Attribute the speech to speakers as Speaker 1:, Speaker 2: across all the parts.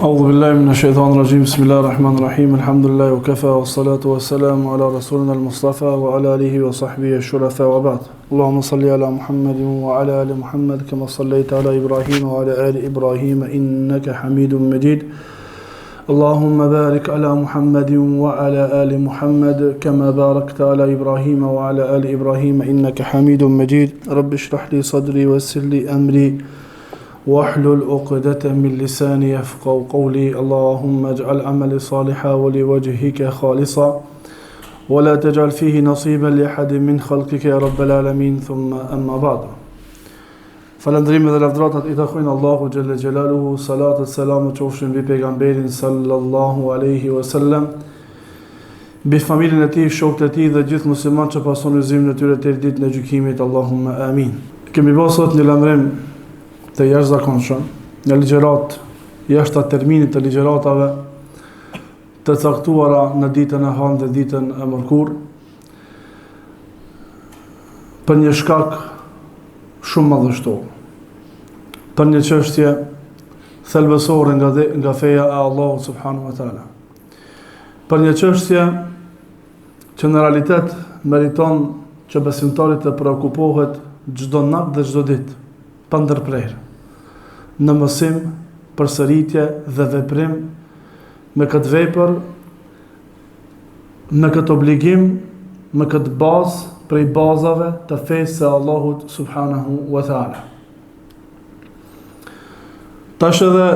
Speaker 1: أعوذ بالله من الشيطان الرجيم بسم الله الرحمن الرحيم الحمد لله وكفى والصلاة والسلام على رسولنا المصطفى وعلى آله وصحبه الشرفاء وبعد اللهم صل على محمد وعلى آل محمد كما صليت على إبراهيم وعلى آل إبراهيم إنك حميد مجيد اللهم بارك على محمد وعلى آل محمد كما باركت على إبراهيم وعلى آل إبراهيم إنك حميد مجيد رب اشرح لي صدري ويسر لي أمري واحلل عقدة من لساني يفقهوا قولي اللهم اجعل عملي صالحا ولوجهك خالصا ولا تجعل فيه نصيبا لأحد من خلقك يا رب العالمين ثم أما بعد فالندريم dhe lavdratat I takojnë Allahu Gjelle Gjelaluhu, salatet, selamet qofshin mbi pejgamberin sallallahu alaihi wasallam, mbi familjen e tij, shokët e tij dhe gjithë muslimanët që pason udhëzimin e tyre deri ditën e gjykimit. Allahumma amin. Kemi bërë sot një lajmërim të jashtëzakonshëm, një ligjërat jashtë terminit të ligjëratave të caktuara në ditën e hanë dhe ditën e mërkurë, për një shkak shumë madhështor, për një çështje thelbësore nga feja e Allahut subhanahu wa taala, për një çështje që në realitet meriton që besimtari të preokupohet çdo natë dhe çdo ditë, pa ndërprerje, në mësim, përsëritje dhe veprim me këtë vepër, me këtë obligim, me këtë bazë prej bazave të fesë së Allahut subhanahu wa taala. Tash edhe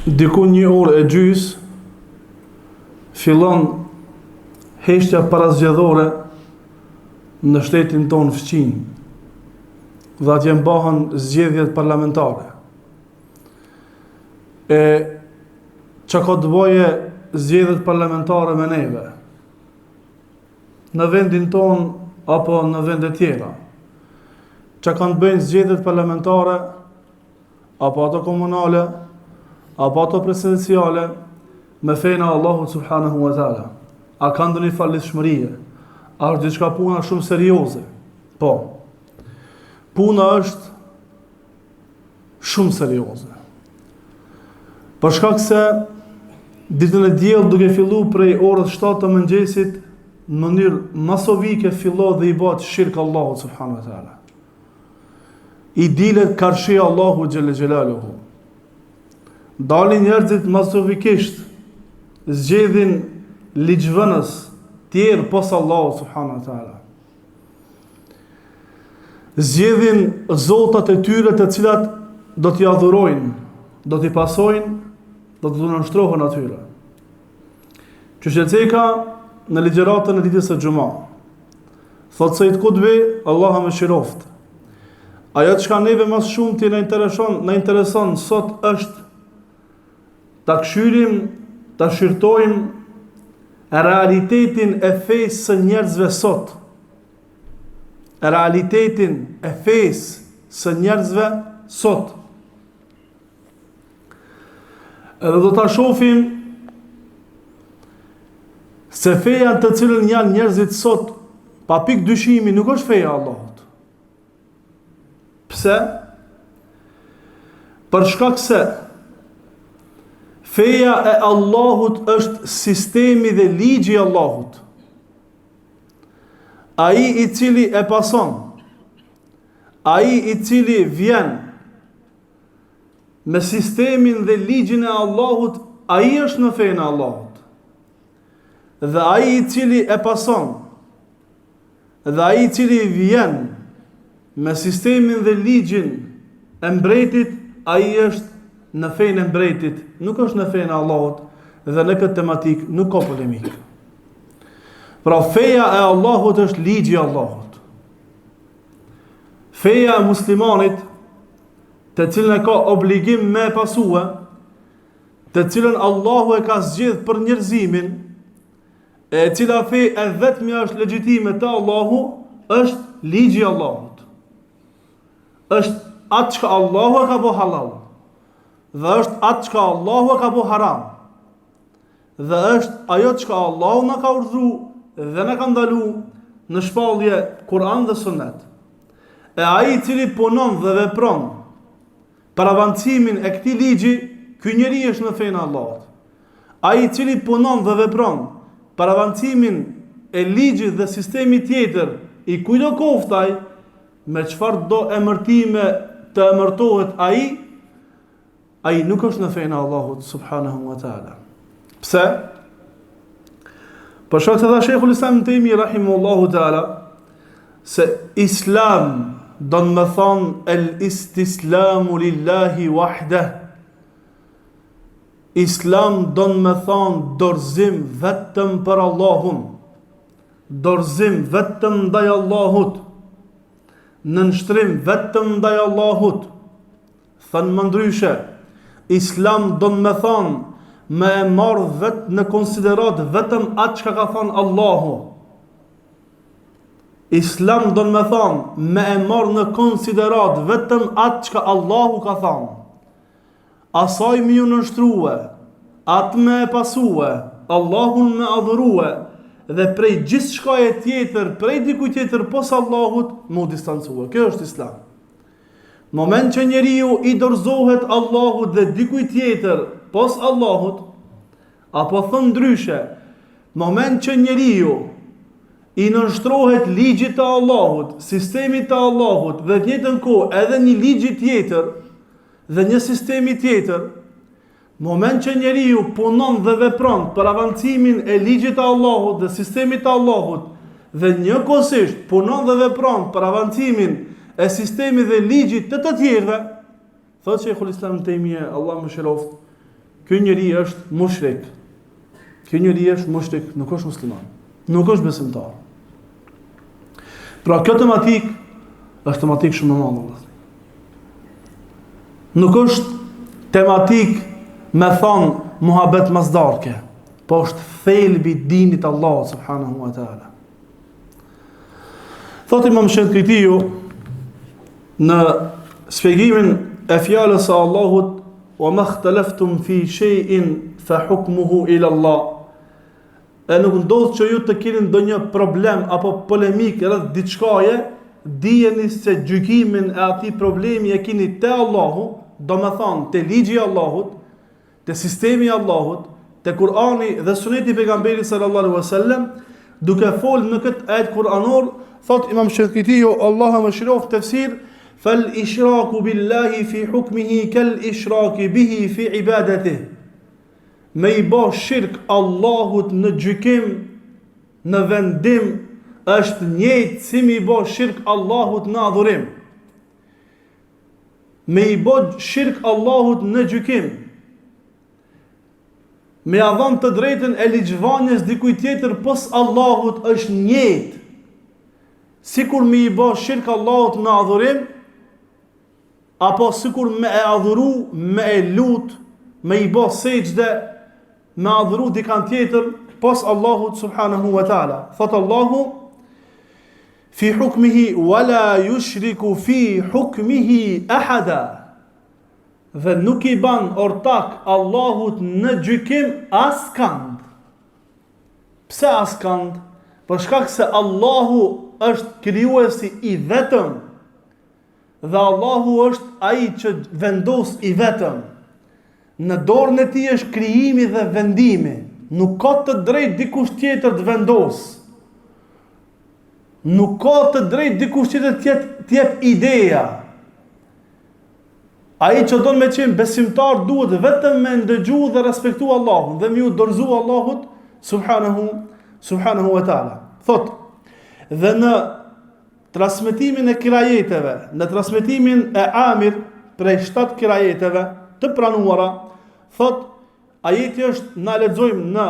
Speaker 1: diku 1 orë e gjys fillon heshtja parazgjedhore në shtetin tonë fqin, dhe atje mbahen zgjedhjet parlamentare. E që ka të bëje zgjedhjet parlamentare me neve, në vendin ton apo në vende tjera, që kanë bëjnë zgjedhjet parlamentare, apo ato komunale, apo ato presidenciale, me fejna Allahu subhanahu wa taala. A kanë ndonjë falishmërie? A është diçka puna shumë serioze? Po. Puna është shumë serioze. Për shkak se ditën e diell duke filluar prej orës 7 të mëngjesit, në mënyrë masovike fillon dhe I bëhet shirk Allahu subhanahu wa taala. I dilet karshi Allahu Gjelle Gjelaluhu. Dalin njerëzit masovikisht, zgjedhin ligjvënës tjerë posa Allahu subhanahu wa taala. Zgjedhin zotat e tyre të cilat do t'i adhurojnë, do t'i pasojnë, do t'u nënshtrohen atyre. Qështjeceka në ligjëratën e ditës së Xhuma, thotë Said Kutbi, Allahu më shiroft, ajo çka neve më shumë ti na intereson sot është ta këshyrim, ta shirtojmë realitetin e fesë së njerëzve sot. Realitetin e fesë së njerëzve sot. Edhe do ta shohim se feja të cilën janë njerëzit sot, pa pikë dyshimi, nuk është feja e Allahut. Pse? Për shkak se feja e Allahut është sistemi dhe ligji I Allahut. Ai I cili e pason, ai I cili vjen me sistemin dhe ligjin e Allahut, ai është në fenë e Allahut. Dhe ai I cili e pason, dhe ai I cili vjen me sistemin dhe ligjin e mbretit, ai është në fenë e mbretit, nuk është në fenë e Allahut, dhe në këtë tematik nuk ka polemik. Pra feja e Allahut është ligji I Allahut. Feja e muslimanit, të cilën e ka obligim me pasue, të cilën Allahu e ka zgjedh për njerëzimin, e cila fe e vetmi është legjitime të Allahu, është ligji I Allahut. Është atë që Allahu e ka bo halal, dhe është atë që Allahu e ka bo haram, dhe është ajo që Allahu në ka urdhru dhe në ka ndalu në shpallje Kur'an dhe Sunnet. E ai I cili punon dhe vepron për avancimin e këtij ligji, ky njeri është në fenë e Allahut. Ai i cili punon dhe vepron për avancimin e ligjit dhe sistemit tjetër i kujdo koftaj, me çfarë do emërtime të emërtohet ai nuk është në fenë e Allahut subhanahu wa taala. Pse? Për shkak se dha Sheikhul Islam Ibn Taymi rahimahullahu taala se Islam do të më thonë el istislamu lillahi wahdah. Islam do të më thonë dorëzim vetëm për Allahun, dorëzim vetëm ndaj Allahut, nënshtrim vetëm ndaj Allahut. Thënë më ndryshe, Islam do të më thonë me e marrë vetë në konsiderat vetëm atë që ka thonë Allahu. Islam do në me thonë me e marrë në konsiderat vetëm atë që Allahu ka thonë. Asaj me ju nështruhe, atë me e pasue, Allahun me adhurue, dhe prej gjithë shkaje tjetër, prej dikuj tjetër pos Allahut, mu distancue. Kjo është Islam. Moment që njeriu i dorëzohet Allahut dhe dikuj tjetër pos Allahut, apo thënë ndryshe, moment që njeriu i nënshtrohet ligjit të Allahut, sistemit të Allahut, dhe të njëjtën kohë edhe një ligji tjetër dhe një sistemi tjetër, moment që njeriu punon dhe vepron për avancimin e ligjit të Allahut dhe sistemit të Allahut, dhe njëkohësisht punon dhe vepron për avancimin e sistemit dhe ligjit të tjerëve, thotë Sheikhul Islam Ibn Taymija, Allah më shëroft, ky njeri është mushrik. Ky njeri është mushrik, nuk është musliman, nuk është besimtar. Pra kjo tematik është tematik shumë e madhe. Nuk është tematik me thonë muhabet mazdarke, po është thelbi dinit Allah subhanahu wa ta'ala. Thot Imam Shankitiju në shpjegimin e fjalës së Allahut, wa ma ikhtalaftum fi shay'in fa hukmuhu ila Allah. E nuk ndodh që ju të keni ndonjë problem apo polemik rreth diçkaje, dijeni se gjykimin e atij problemi e keni te Allahu, domethënë te ligji i Allahut, te sistemi i Allahut, te Kur'ani dhe Suneti i pejgamberit sallallahu alaihi wasallam, duke folur në këtë ajet kuranor, thot Imam Shankitiju, Allahu më shëroft tafsir, fal ishraku billahi fi hukmihi kal ishraki bihi fi ibadatihi. Me i bo shirk Allahut në gjykim, në vendim, është njëjtë si me i bo shirk Allahut në adhurim. Me i bo shirk Allahut në gjykim, me adhon të drejtën e ligjvanjes dikuj tjetër pos Allahut është njëjtë. Sikur me i bo shirk Allahut në adhurim, apo sikur me e adhuru, me e lut, me i bo sejdë, me adhuru dikan tjetër pos Allahut subhanahu wa ta'ala. Thot Allahu, fi hukmihi wala yushriku fi hukmihi ahada. Dhe nuk i ban ortak Allahut në gjykim askand. Pse askand? Për shkak se Allahu është krijuesi i vetëm, dhe Allahu është ai që vendos i vetëm. Në dorën e tij është krijimi dhe vendimi. Nuk ka të drejtë dikush tjetër të vendos. Nuk ka të drejtë dikush tjetër të jep ideja. Ai që don me qenë besimtar duhet vetëm me ndëgju dhe respektu Allahun dhe me u dorëzu Allahut subhanahu wa taala. Thot, dhe në transmetimin e kirajeteve, në transmetimin e Amir prej 7 kirajeteve të pranuara, thot, ajeti është, na lexojmë në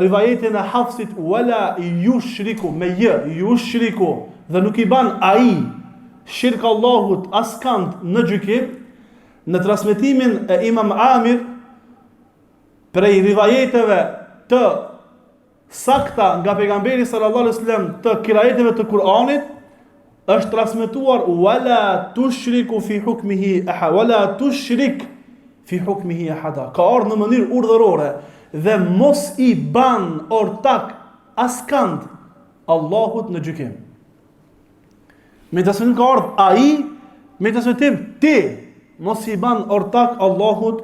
Speaker 1: rivajetin e Hafsit, wala yushriku, me jë, yushriku, dhe nuk i ban ai shirk Allahut askand në gjykim. Në transmetimin e Imam Amir prej rivajeteve të sakta nga pejgamberi sallallahu alaihi wasallam të kirajeteve të Kur'anit, është transmetuar wala tushriku fi hukmihi ahad, wala tushrik fi hukmihi ahada. Ka ardhur në mënyrë urdhërore dhe mos i ban ortak askand Allahut në gjykim. Me transmetim ka ardhur ai, me transmetim ti mos i ban ortak Allahut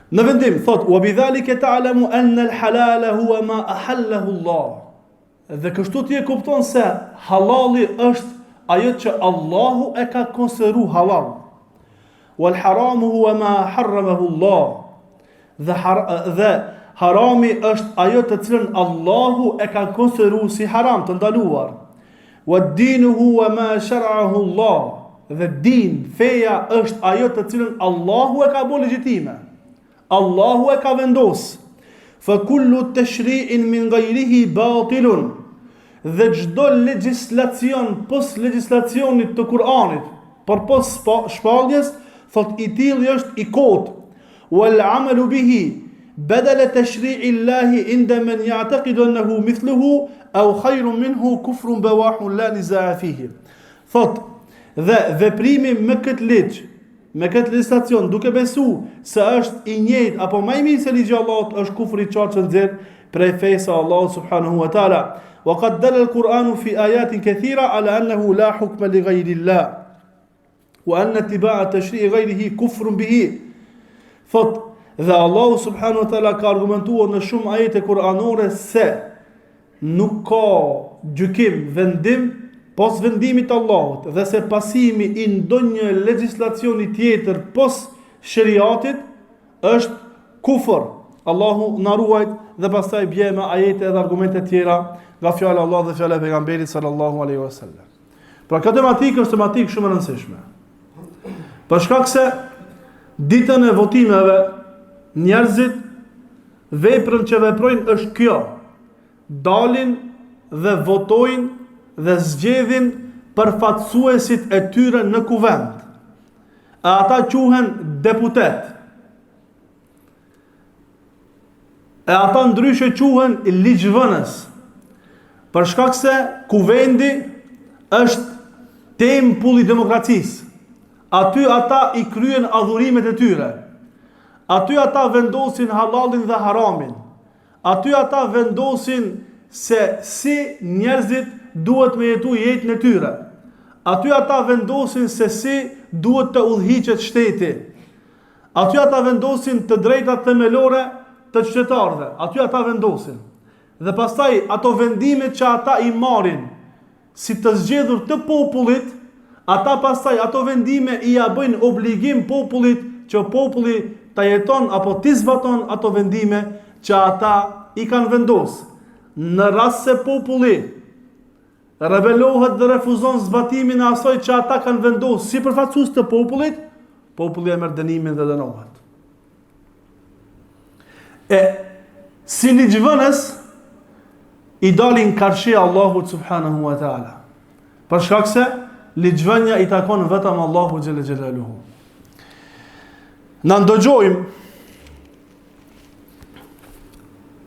Speaker 1: Në vendim, thot, wa bidhalika ta'lamu anna al-halala huwa ma ahallahu Allah. Dhe kështu ti e kupton se halali është ajo që Allahu e ka konsideru halal. Wal haramu huwa ma harramahu Allah. Dhe harami është ajo të cilën Allahu e ka konsideru si haram, të ndaluar. Wa dinu huwa ma shar'ahu Allah. Dhe din, feja është ajo të cilën Allahu e ka bërë legjitime. Allahu e ka vendos. Fa kullu tashri'in min ghayrihi batilun. Dhe çdo legjislacion pos legjislacionit të Kur'anit, por pos shpalljes, thot i tillë është i kot. Wal 'amalu bihi badala tashri'i Allahi inda man ya'taqidu annahu mithluhu aw khayrun minhu kufrun bawahun la nizaa fihi. Thot dhe veprimi me këtë ligj, me këtë legjislacion, duke besu se është i njëjtë apo më i mirë se ligji i Allahut, është kufri i qartë që nxjerr prej fesë Allahut subhanahu wa taala. Wa qad dalla al-Qur'anu fi ayatin kathira ala annahu la hukma li ghayri Allah wa anna ittiba'a tashri'i ghayrihi kufrun bihi. Thot dhe Allahu subhanahu wa taala ka argumentuar në shumë ajete kuranore se nuk ka gjykim, vendim pos vendimit të Allahut, dhe se pasimi i ndonjë legjislacioni tjetër pos shariatit është kufër. Allahu na ruajt, dhe pastaj bie me ajete dhe argumente tjera nga fjala e Allahut dhe fjala e pejgamberit sallallahu alaihi wasallam. Pra këtë tematikë është tematikë shumë e rëndësishme. Për shkak se ditën e votimeve njerëzit veprën që veprojnë është kjo. Dalin dhe votojnë dhe zgjedhin përfaqësuesit e tyre në kuvend. E ata quhen deputet. E ata ndryshe quhen ligjvënës. Për shkak se kuvendi është tempulli i demokracisë. Aty ata i kryen adhurimet e tyre. Aty ata vendosin halalin dhe haramin. Aty ata vendosin se si njerëzit duhet me jetu jetën e tyre. Aty ata vendosin se si duhet të udhhiqet shteti. Aty ata vendosin të drejtat themelore të qytetarëve. Aty ata vendosin. Dhe pastaj ato vendimet që ata i marrin si të zgjedhur të popullit, ata pastaj ato vendime i ja bëjnë obligim popullit që populli ta jeton apo ti zbaton ato vendime që ata i kanë vendosur. Në rast se populli rebelohet dhe refuzon zbatimin e asaj që ata kanë vendosur si përfaqësues të popullit, populli e merr dënimin dhe dënohet. E si ligjvënës i dalin karshia Allahut subhanahu wa ta'ala. Për shkak se ligjvënia i takon vetëm Allahu xhelle xhelaluhu. Na ndogjojmë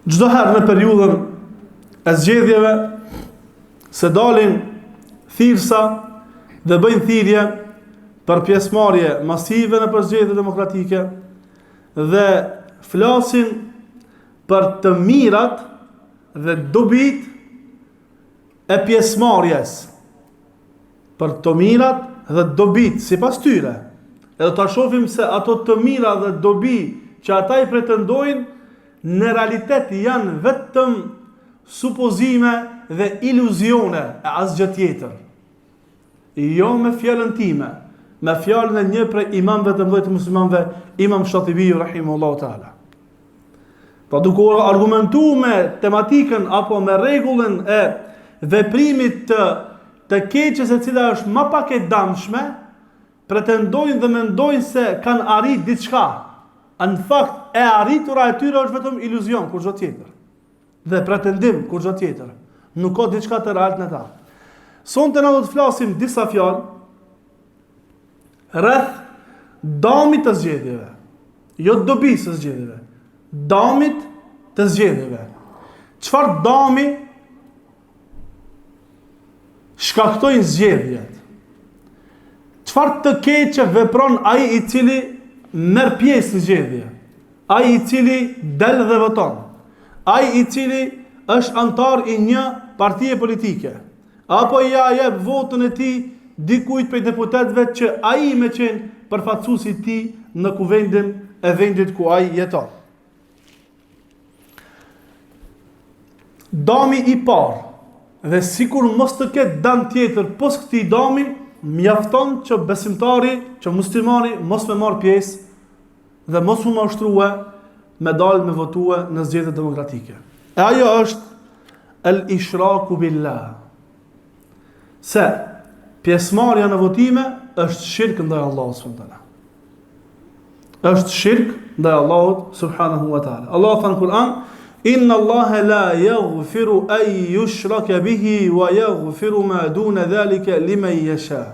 Speaker 1: çdo herë në periudhën e zgjedhjeve se dalin thirrsa dhe bëjnë thirrje për pjesëmarrje masive në zgjedhje demokratike dhe flasin për të mirat dhe dobit e pjesëmarrjes. Për të mirat dhe dobit sipas tyre. Edhe ta shohim se ato të mira dhe dobi që ata i pretendojnë në realitet janë vetëm supozime dhe iluzione e asgjë tjetër. Jo me fjalën time, me fjalën e një prej imamëve të mëdhenj të muslimanëve, Imam Shatibiu rahimahullahu taala. Pa duke argumentuar me tematikën apo me rregullën e veprimit të keqes e cila është më pak e dëmshme, pretendojnë dhe mendojnë se kanë arrit diçka. Në fakt e arritura e tyre është vetëm iluzion, kur çdo tjetër. Dhe pretendim kur çdo tjetër. Nuk ka diçka të realt në ta. Sonte na do të flasim disa fjalë rreth dëmit të zgjedhjeve. Jo dobisë së zgjedhjeve. Dëmit të zgjedhjeve. Çfarë dëmi shkaktojnë zgjedhjet? Çfarë të keqe vepron ai i cili merr pjesë në zgjedhje? Ai i cili del dhe voton? Ai i cili është antar i një partie politike? Apo ja jep votën e tij dikujt prej deputetëve që ai me qenë përfaqësuesi i tij në kuvendin e vendit ku ai jeton. Dami i parë, dhe sikur mos të ketë dëm tjetër pos këtij dami, mjafton që besimtari, që muslimani mos me marr pjesë dhe mos mu mashtrua me dalë me votue në zgjedhje demokratike. E ajo është el-ishraku billah. Se pjesëmarrja në votime është shirk ndaj Allahut subhanahu wa taala. Është shirk ndaj Allahut subhanahu wa taala. Allah thënë në Kur'an: Inna Allaha la yaghfiru an yushraka bihi wa yaghfiru ma duna dhalika liman yasha.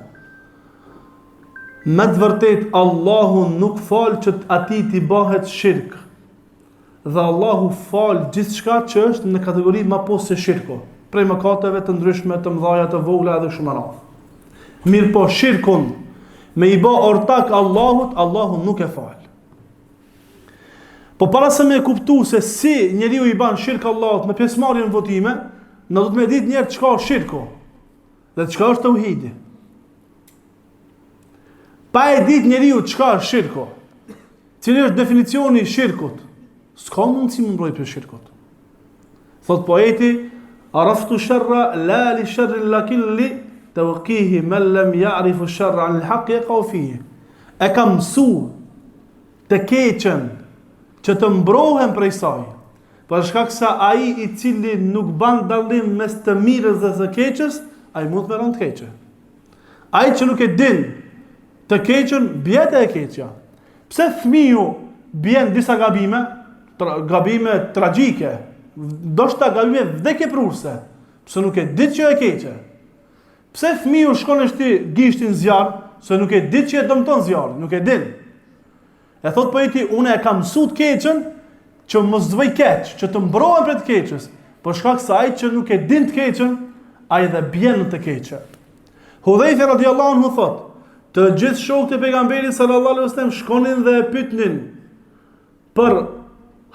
Speaker 1: Me të vërtet Allahu nuk fal që atij t'i bëhet shirk. Dhe Allahu fal gjithçka që është në kategori më poshtë se shirku, prej mëkateve të ndryshme, të mëdha, të vogla dhe shumë radhë. Mirë po shirkun me i bë ortak Allahut, Allahu nuk e fal. Po para se me kuptu se si njeriu i ban shirk Allahut me pjesëmarrjen në votime, në do të me ditë njerë çka është shirku dhe çka është tauhidi. Pa e ditë njeriu çka është shirku, cili është definicioni i shirkut, s'ka mundësi më mbrojtë për shirkut. Thot poeti: Araftu sharra la li sharrin lakin li tawqihi man lam ya'rifu sharra 'an al-haqq yaqa fihi. E kam mësuar të keqen që të mbrohem prej saj, për shkak se ai i cili nuk ban dallim mes të mirës dhe të keqes, ai mund të merron të keqe. Ai që nuk e din të keqen, bjet e keqja. Pse fëmiu bjen disa gabime, gabime tragjike, ndoshta gabime vdekjeprurse, pse nuk e dit që e keqe. Pse fëmiu shkon në shti gishtin zjarr, se nuk e dit që e dëmton zjarr, nuk e din. E thot poeti, unë e kam mësuar keqen që mos të bëj keq, që të mbrohem prej të keqes, por shkak se ai që nuk e din të keqen, ai dhe bjen në të keqe. Hudhaifa radhiyallahu anhu thot: të gjithë shokët e pejgamberit sallallahu alaihi wasallam shkonin dhe e pyetnin për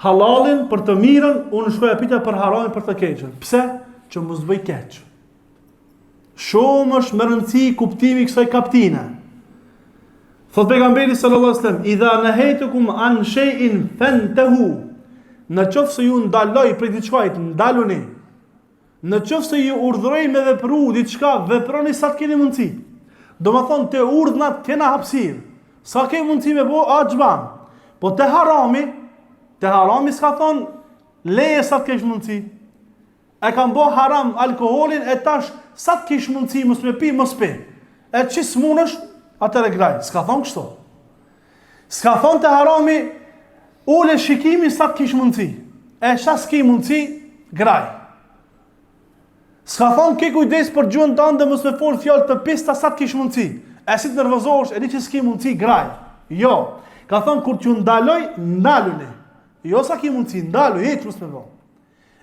Speaker 1: halalin, për të mirën, unë shkoja pyetja për haramin, për të keqen. Pse? Që mos të bëj keq. Shumë është më rëndësi kuptimi i kësaj kapitine. Thot pejgamberi sallallahu alaihi wasallam: idha nahaytukum an shay'in fantahu. Në qoftë se ju ndaloj prej diçkait, ndaluni. Në qoftë se ju urdhëroj me vepru diçka, veproni sa të keni mundësi. Do më thonë te urdhnat kena hapësirë. Sa ke mundësi me bo, aq ban. Po te harami s'ka thonë leje sa të kesh mundësi. E kam bo haram alkoholin, e tash sa të kesh mundësi, mos me pi, mos pi. E që s'munësh, atër e graj. S'ka thonë kështu. S'ka thonë te harami ule shikimi sa të kesh mundësi. E sa s'ki mundësi, graj. S'ka thonë ke kujdes për gjuhën tënde dhe mos me fol fjalë të pista sa të kish mundësi. E si të nervozohesh, e di që s'ki mundësi, graj. Jo. Ka thonë kur t'ju ndaloj, ndaluni. Jo sa ki mundësi, ndalu, hiç mos me vao.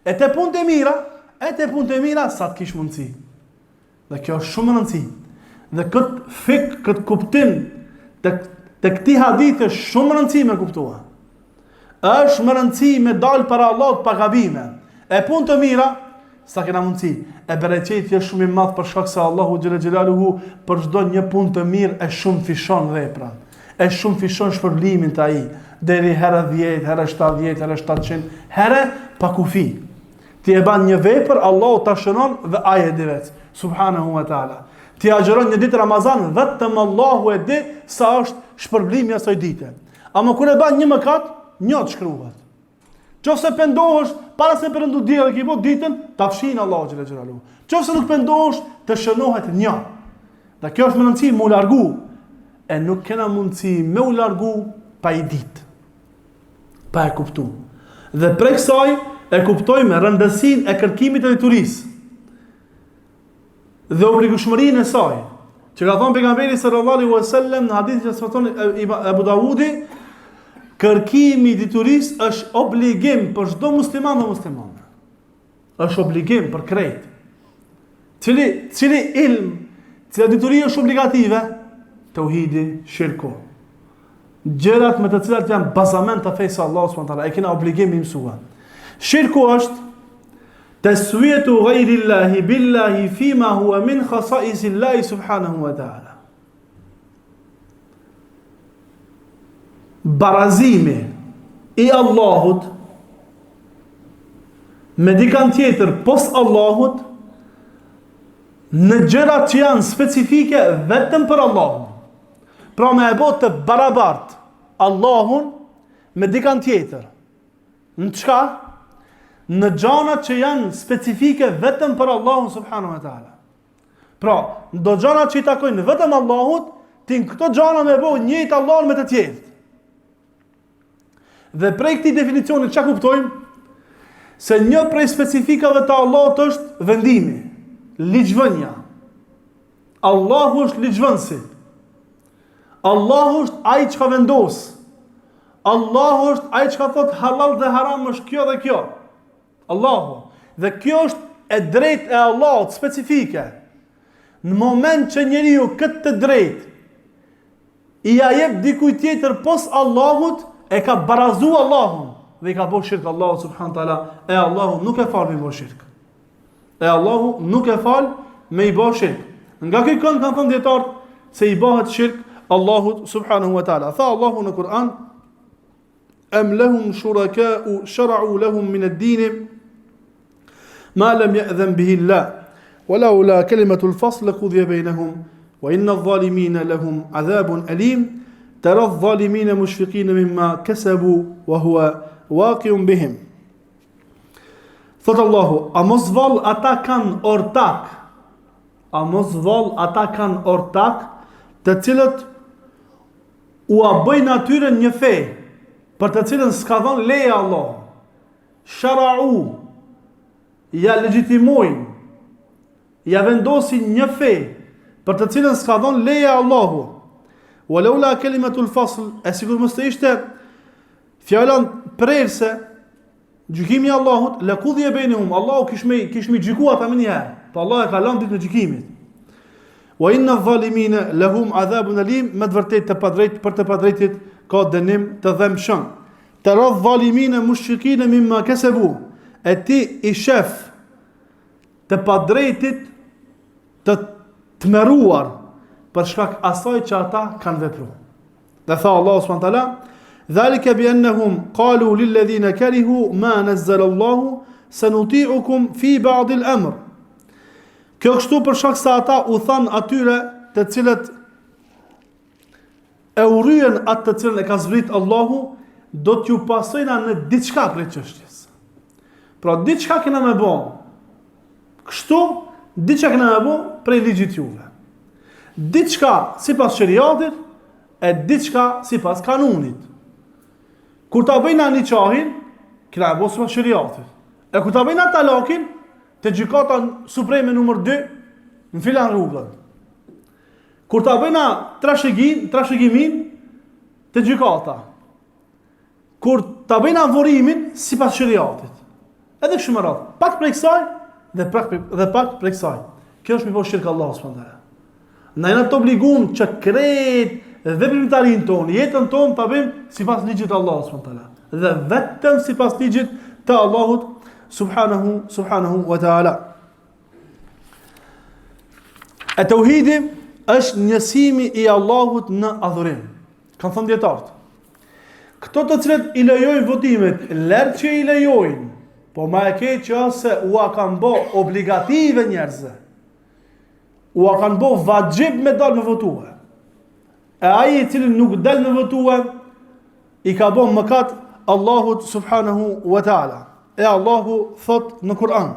Speaker 1: E te punë e mira, sa të kish mundësi. Dhe kjo është shumë rëndësi. Dhe këtë fik, këtë kuptim të këtij hadith është shumë rëndësi me kuptua. Është më rëndësi me dalë para Allahut pa gabime. E punë të mira, sa kena mundësi. E bereqeti është shumë i madh për shkak se Allahu xhela xhelaluhu për çdo një punë të mirë e shumë fishon vepra. E shumë fishon shpërblimin të ai, deri herë 10, herë 70, herë 700, herë pa kufi. Ti e ban një vepër, Allahu ta shënon dhe ai e di vetë, subhanahu wa taala. Ti agjeron një ditë Ramazan, vetëm Allahu e di sa është shpërblimi asaj dite. Ama kur e ban një mëkat, një të shkruhet. Qofse pendohesh, para se përëndu dje dhe ki po ditën, ta fshin Allahu xhela xhelalu. Qofse nuk pendohesh, të shënohet një. Dhe kjo është më rëndësi, më u largu. E nuk kena mundësi me u largu pa i ditë. Pa e kuptu. Dhe prej kësaj e kuptojmë rëndësinë e kërkimit të diturisë. Dhe obligueshmërinë e saj. Që ka thonë pejgamberi sallallahu alaihi wasallam në hadithin që transmeton Abu Dawudi, kërkimi i diturisë është obligim për çdo musliman dhe muslimane. Është obligim për krejt. Cili ilm, cila dituri është obligative? Tauhidi, shirku. Gjërat me të cilat janë bazament të fejës Allahu subhanahu wa taala, e kena obligim i mësua. Shirku është taswiyatu ghayrillahi billahi fima huwa min khasa'isillahi subhanahu wa taala. barazimi i Allahut me dikant tjetër pos Allahut në gjërat që janë specifike vetëm për Allahun. Pra me e bot të barabart Allahun me dikant tjetër. Në çka? Në gjanat që janë specifike vetëm për Allahun subhanahu wa ta'ala. Pra, do gjanat që i takojnë vetëm Allahut, ti në këto gjana me bot njëjtë Allahun me të tjerët. Dhe prej këtij definicioni çka kuptojmë? Se një prej specifikave të Allahut është vendimi, ligjvënia. Allahu është ligjvënsi. Allahu është ai që ka vendos. Allahu është ai që ka thot halal dhe haram është kjo dhe kjo. Allahu. Dhe kjo është e drejtë e Allahut specifike. Në moment që njeriu këtë të drejtë i ja jep dikujt tjetër pos Allahut, e ka barazu Allahun dhe i ka bërë shirk Allahu subhanahu taala. E Allahu nuk e fal me bërë shirk. E Allahu nuk e fal me i bërë shirk. Nga këtë kënd kanë thënë dietar se i bëhet shirk Allahut subhanahu wa taala. Tha Allahu në Kur'an: Am lahum shuraka'u shara'u lahum min ad-din ma lam ya'dhan bihi Allah ولولا كلمة الفصل لقضي بينهم وإن الظالمين لهم عذاب أليم ترى الظالمين مشفقين مما كسبوا وهو واقع بهم. Thot Allahu, a mos vall ata kanë ortak, a mos vall ata kanë ortak, të cilët u a bëjnë atyre një fe, për të cilën s'ka dhënë leje Allah. Shara'u, ja legjitimojnë, ja vendosin një fe, për të cilën s'ka dhënë leje Allahu. Walaula kalimatul fasl, e sikur mos të ishte fjalën prerse, gjykimi i Allahut, laqudhiya bainahum, Allahu kishmi gjykuar ata më një herë, po Allah e ka lënë ditën e gjykimit. Wa inna adh-dhalimina lahum adhabun alim, me të vërtetë të padrejt për të padrejtit ka dënim të dhëmshëm. Tara adh-dhalimina mushfiqina mimma kasabu, e ti i shef të padrejtit të tmeruar për shkak asaj që ata kanë vepruar. Dhe tha Allahu subhanahu wa taala: "Dhalika bi annahum qalu lil ladhina karihu ma nazzala Allahu sanuti'ukum fi ba'd al-amr." Kjo kështu për shkak se ata u than atyre të cilët e urryen atë të cilën e ka zbrit Allahu, do t'ju pasojna në diçka prej çështjes. Pra diçka kena me bë. Kështu diçka kena me bë prej ligjit juve. Diçka sipas shariatit e diçka sipas kanunit. Kur ta bëjna nikahin, kena e bë sipas shariatit. E kur ta bëjna talakin, te gjykata supreme numër 2 në filan rrugën. Kur ta bëjna trashëgimin, te gjykata. Kur ta bëjna vorimin sipas shariatit. Edhe shumë rreth. Pak prej kësaj dhe pak prej kësaj. Kjo është mi po shirk Allahu subhanahu wa taala. Na jena të obliguar që krejt veprimtarin ton, jetën ton ta bëjmë sipas ligjit të Allahut subhanahu wa taala. Dhe vetëm sipas ligjit të Allahut subhanahu wa taala. E tauhidi është njësimi i Allahut në adhurim. Kanë thënë dietarët. Këto të cilët i lejojnë votimet, lërë që i lejojnë, po ma e keq që se u a kanë bo obligative njerëzve. U a kanë bo vajib me dalë me votue. E aji i cili nuk del me votue, i ka bo mëkat Allahut subhanahu wa ta'ala. E Allahu thot në Kur'an: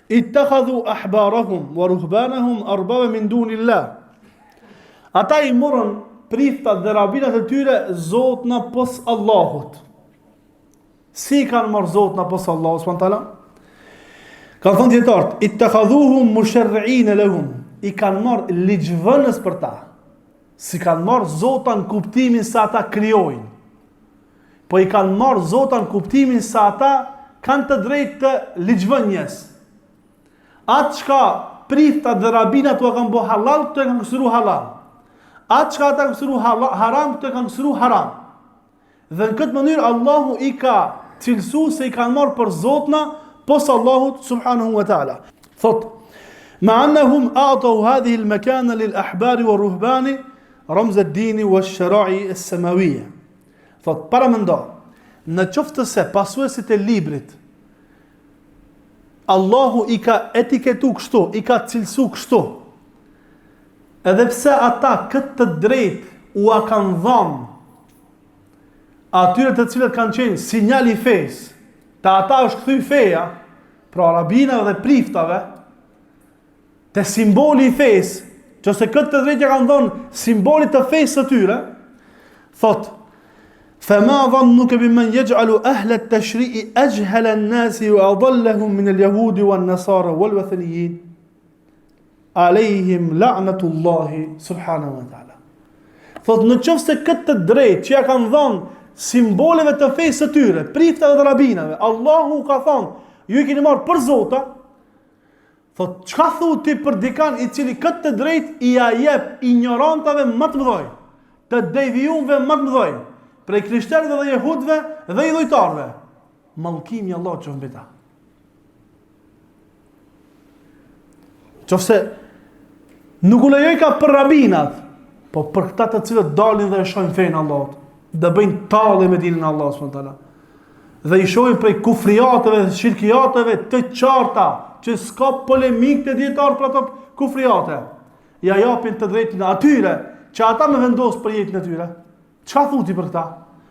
Speaker 1: Ittakhadhu ahbarahum wa ruhbanahum arbaba min dunillah. Ata i morën priftat dhe rabinat e tyre zotna pos Allahut. Si kanë marrë zotna pos Allahut subhanahu wa ta'ala? Kanë thënë dietarët: Ittakhadhuhum musharri'ina lahum. I kanë marrë ligjvënës për ta. Si kanë marrë zota në kuptimin se ata krijojnë. Po i kanë marrë zota në kuptimin se ata kanë të drejtë të ligjvënjes. Atë çka priftat dhe rabinat u kanë bë halal, këto e kanë konsideruar halal. Atë çka ata konsideruar haram, këto e kanë konsideruar haram. Dhe në këtë mënyrë Allahu i ka cilësuar se i kanë marrë për zotna pos Allahut subhanahu wa ta'ala. Thot: Ma annahum a'taw hadhihi al-makana lil ahbari wa ruhbani ramz ad-din wa ash-shara'i as-samawiyya. Thot, paramendo, në qoftë se pasuesit e librit, Allahu i ka etiketu kështu, i ka cilësu kështu, edhe pse ata këtë të drejt u a kanë dhënë atyre të cilët kanë qenë sinjali fejs, të ata është kthy feja, pra rabinave dhe priftave, te simboli i fejs, që se këtë të drejtja kanë dhënë simbolit të fejs të tyre, thot, فما ظنك بمن يجعل أهل التشريع أجهل الناس وأضلهم من اليهود والنصارى والوثنيين عليهم لعنة الله سبحانه وتعالى. Thot, në qoftë se këtë të drejtë që ja kanë dhënë simboleve të fesë të tyre, priftave dhe rabinave, Allahu ka thonë, ju i keni marrë për zota, thot, çka thu ti për dikan i cili këtë të drejtë i ja jep ignorantave më të mëdhoj, të devijuarve më të mëdhoj, prej krishterëve dhe jehudëve dhe i dhujtarëve. Mallkimi Allah që mbi ta. Qofse nuk u lejoj ka për rabinat, po për këta të cilët dalin dhe e shohin fenë Allahut, dhe bëjnë tallje me dinin e Allahut subhanahu wa taala. Dhe i shohin prej kufriateve dhe shirkiateve të qarta, që s'ka polemik të dietar për ato kufriate. Ja japin të drejtën atyre që ata më vendos për jetën e tyre. Çfarë thuti për këta?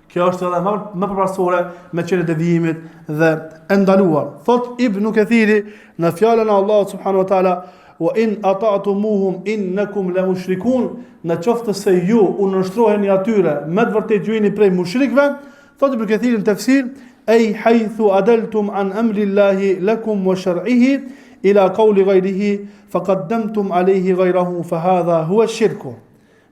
Speaker 1: Kjo është edhe më përparësore me çelë devijimit dhe e ndaluar. Thot Ibn Kathiri në fjalën e Allahut subhanahu wa taala, wa in ata'tumuhum innakum la mushrikun, në qoftë se ju u nënshtroheni atyre, me të vërtetë ju jeni prej mushrikëve. Thot Ibn Kathiri në tafsir, ay haythu adaltum an amri Allahi lakum wa shar'ihi ila qawli ghayrihi faqaddamtum alayhi ghayrahu fa hadha huwa ash-shirku.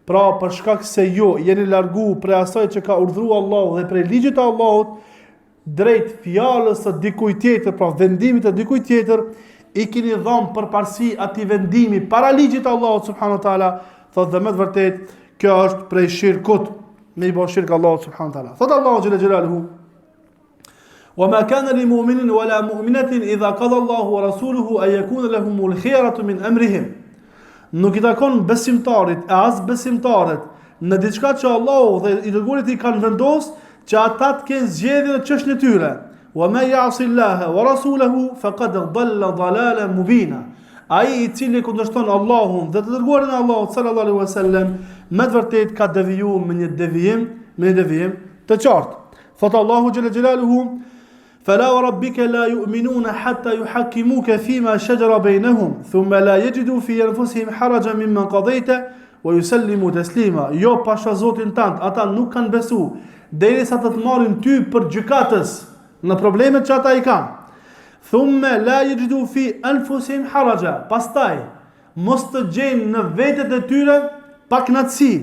Speaker 1: Pra, për shkak se ju jeni largu prej asaj që ka urdhëruar Allahu dhe prej ligjit të Allahut, drejt fjalës së dikujt tjetër, pra vendimit të dikujt tjetër, i keni dhënë përparësi atij vendimi para ligjit të Allahut subhanahu wa taala, thotë dhe me të vërtetë kjo është prej shirkut, me i bë shirk Allahut subhanahu wa taala. Thotë Allahu xhalla xhelaluhu: "Wa ma kana lil mu'minin wa la mu'minatin idha qada Allahu wa rasuluhu an yakuna lahumul khiyaratu min amrihim." Nuk i takon besimtarit e as besimtarët në diçka që Allahu dhe i dërguarit i kanë vendosur që ata të kenë zgjedhje në çështën e tyre. Wa ma ya'si Allaha wa rasulahu faqad dhalla dhalalan mubina. Ai i cili kundërshton Allahun dhe të dërguarin e Allahut sallallahu alaihi wasallam, me të vërtetë ka devijuar me një devijim të qartë. Thot Allahu xhalla xhelaluhu: فلا وربك لا يؤمنون حتى يحكموك فيما شجر بينهم ثم لا يجدوا في أنفسهم حرجا مما قضيت ويسلموا تسليما. Jo pasha Zotin tant, ata nuk kanë besu derisa të marrin ty për gjykatës në problemet që ata i kanë. Thumma la yajidu fi anfusihim haraja. Pastaj mos të gjejnë në vetët e tyre paknatësi.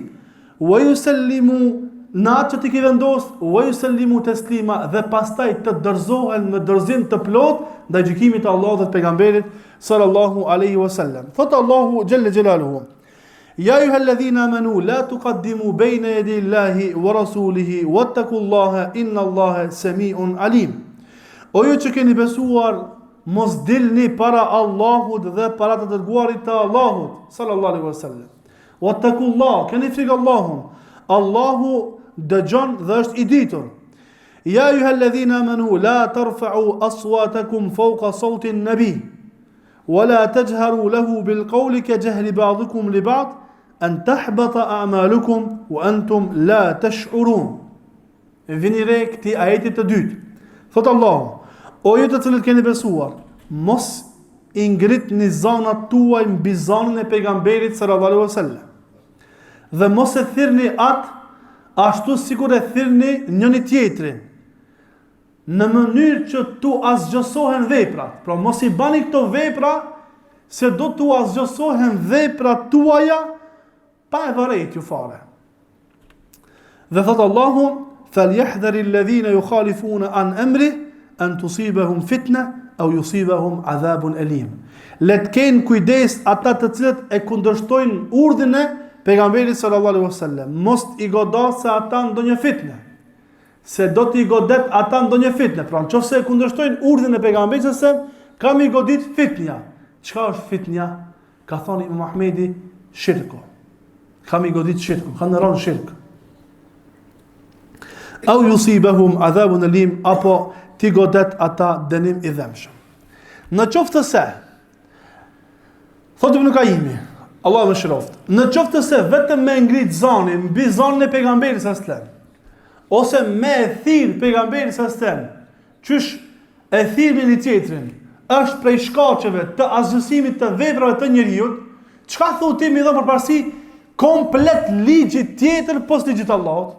Speaker 1: Wa yusallimu, në atë që ti ke vendosur, wa yusallimu taslima, dhe pastaj të dorëzohen me dorëzim të plot ndaj gjykimit të Allahut dhe të pejgamberit sallallahu alaihi wasallam. Thot Allahu xhalla xhelaluhu: Ya ayyuhalladhina amanu la tuqaddimu bayna yaday Allahi wa rasulihi wattaqullaha innallaha sami'un alim. O ju që keni besuar, mos dilni para Allahut dhe para të dërguarit të Allahut sallallahu alaihi wasallam. Wattaqullaha, keni frikë Allahun. Allahu dëgjon dhe është i ditur. Ja ayyuhalladhina amanu la tarfa'u aswatakum fawqa sawti an-nabi wa la tajharu lahu bil qawli ka jahri ba'dikum li ba'd an tahbata a'malukum wa antum la tash'urun. Vini re këtij ajeti të dytë. Thot Allahu: O ju të cilët keni besuar, mos i ngritni zanat tuaj mbi zanën e pejgamberit sallallahu alaihi wasallam. Dhe mos e thirrni atë ashtu sikur e thirrni njëri tjetrin, në mënyrë që tu asgjësohen veprat. Pra mos i bani këto vepra se do tu asgjësohen veprat tuaja pa e vërejt ju fare. Dhe thot Allahu: "Falyahdhari alladhina yukhalifuna an amri an tusibahum fitna aw yusibahum adhabun alim." Le të kenë kujdes ata të cilët e kundërshtojnë urdhën e pejgamberit sallallahu alaihi wasallam, mos i godas se ata ndonjë fitnë, se do t'i godet ata ndonjë fitnë. Pra nëse e kundërshtojnë urdhën e pejgamberit sallallahu alaihi wasallam, kam i godit fitnja. Çka është fitnja? Ka thënë Imam Ahmedi, shirku. Kam i godit shirku, kanë rënë shirk. au yusibahum adhabun alim, apo ti godet ata dënim i dhëmshëm. Në qoftë se, thotë Ibn Qayyimi, Allah më shëroft, në qoftë se vetëm me ngrit zanin mbi zanin e pejgamberit sallallahu alajhi wasallam, ose me thirr pejgamberin sallallahu alajhi wasallam, qysh e thirrmi një tjetrin, është prej shkaqeve të asgjësimit të veprave të njerëzit, çka thotë ti më dhon përparësi komplet ligjit tjetër post ligjit të Allahut?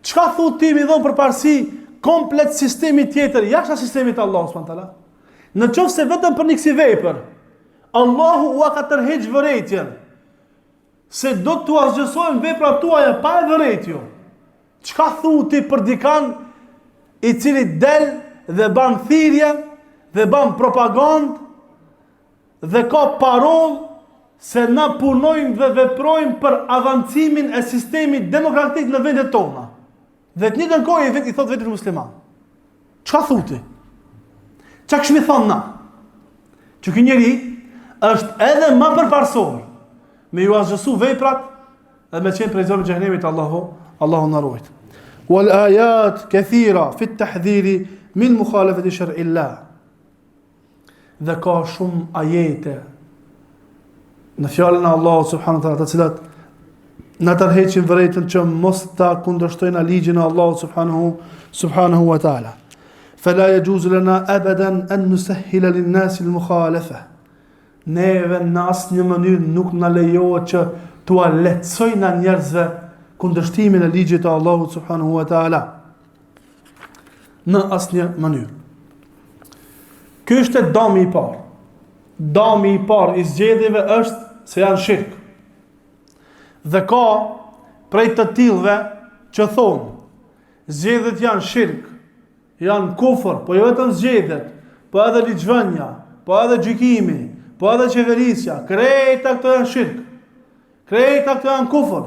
Speaker 1: Çka thotë ti më dhon përparësi komplet sistemi tjetër jashtë sistemit të Allahut subhanahu wa taala? Në qoftë se vetëm për një kësi vepër Allahu ua ka tërheq vërejtjen se do të asgjësojnë veprat tuaja pa e vërejtjo. Çka thu ti për dikan i cili del dhe ban thirrje dhe ban propagandë dhe ka parol se na punojmë dhe veprojmë për avancimin e sistemit demokratik në vendet tona. Dhe të njëjtën kohë i thot vetë musliman. Çka thuti? Çka kishmi thonë na? Që ky njeri është edhe më përparsor me ju asgjësu veprat dhe me qenë prej zorëve të xhenemit. Allahu na ruaj. Wal ayat kathira fi at-tahdhiri min mukhalafati shar'i Allah. Dhe ka shumë ajete në fjalën e Allahut subhanahu wa taala, të cilat na tërheqin vërejtën që mos ta kundërshtojnë ligjin e Allahut subhanahu wa taala. Fala yajuzu lana abadan an nusahhila lin-nasi al-mukhalafa. Neve në asnjë mënyrë nuk na lejohet që t'ua lehtësojnë njerëzve kundërshtimin e ligjit të Allahut subhanahu wa taala. Në asnjë mënyrë. Ky është dami i parë. Dami i parë i zgjedhjeve është se janë shirk. Dhe ka prej të tillëve që thonë zgjedhjet janë shirk, janë kufër, po jo vetëm zgjedhjet, po edhe ligjvënia, po edhe gjykimi, po edhe qeverisja, krejta këto janë shirk. Krejta këto janë kufër.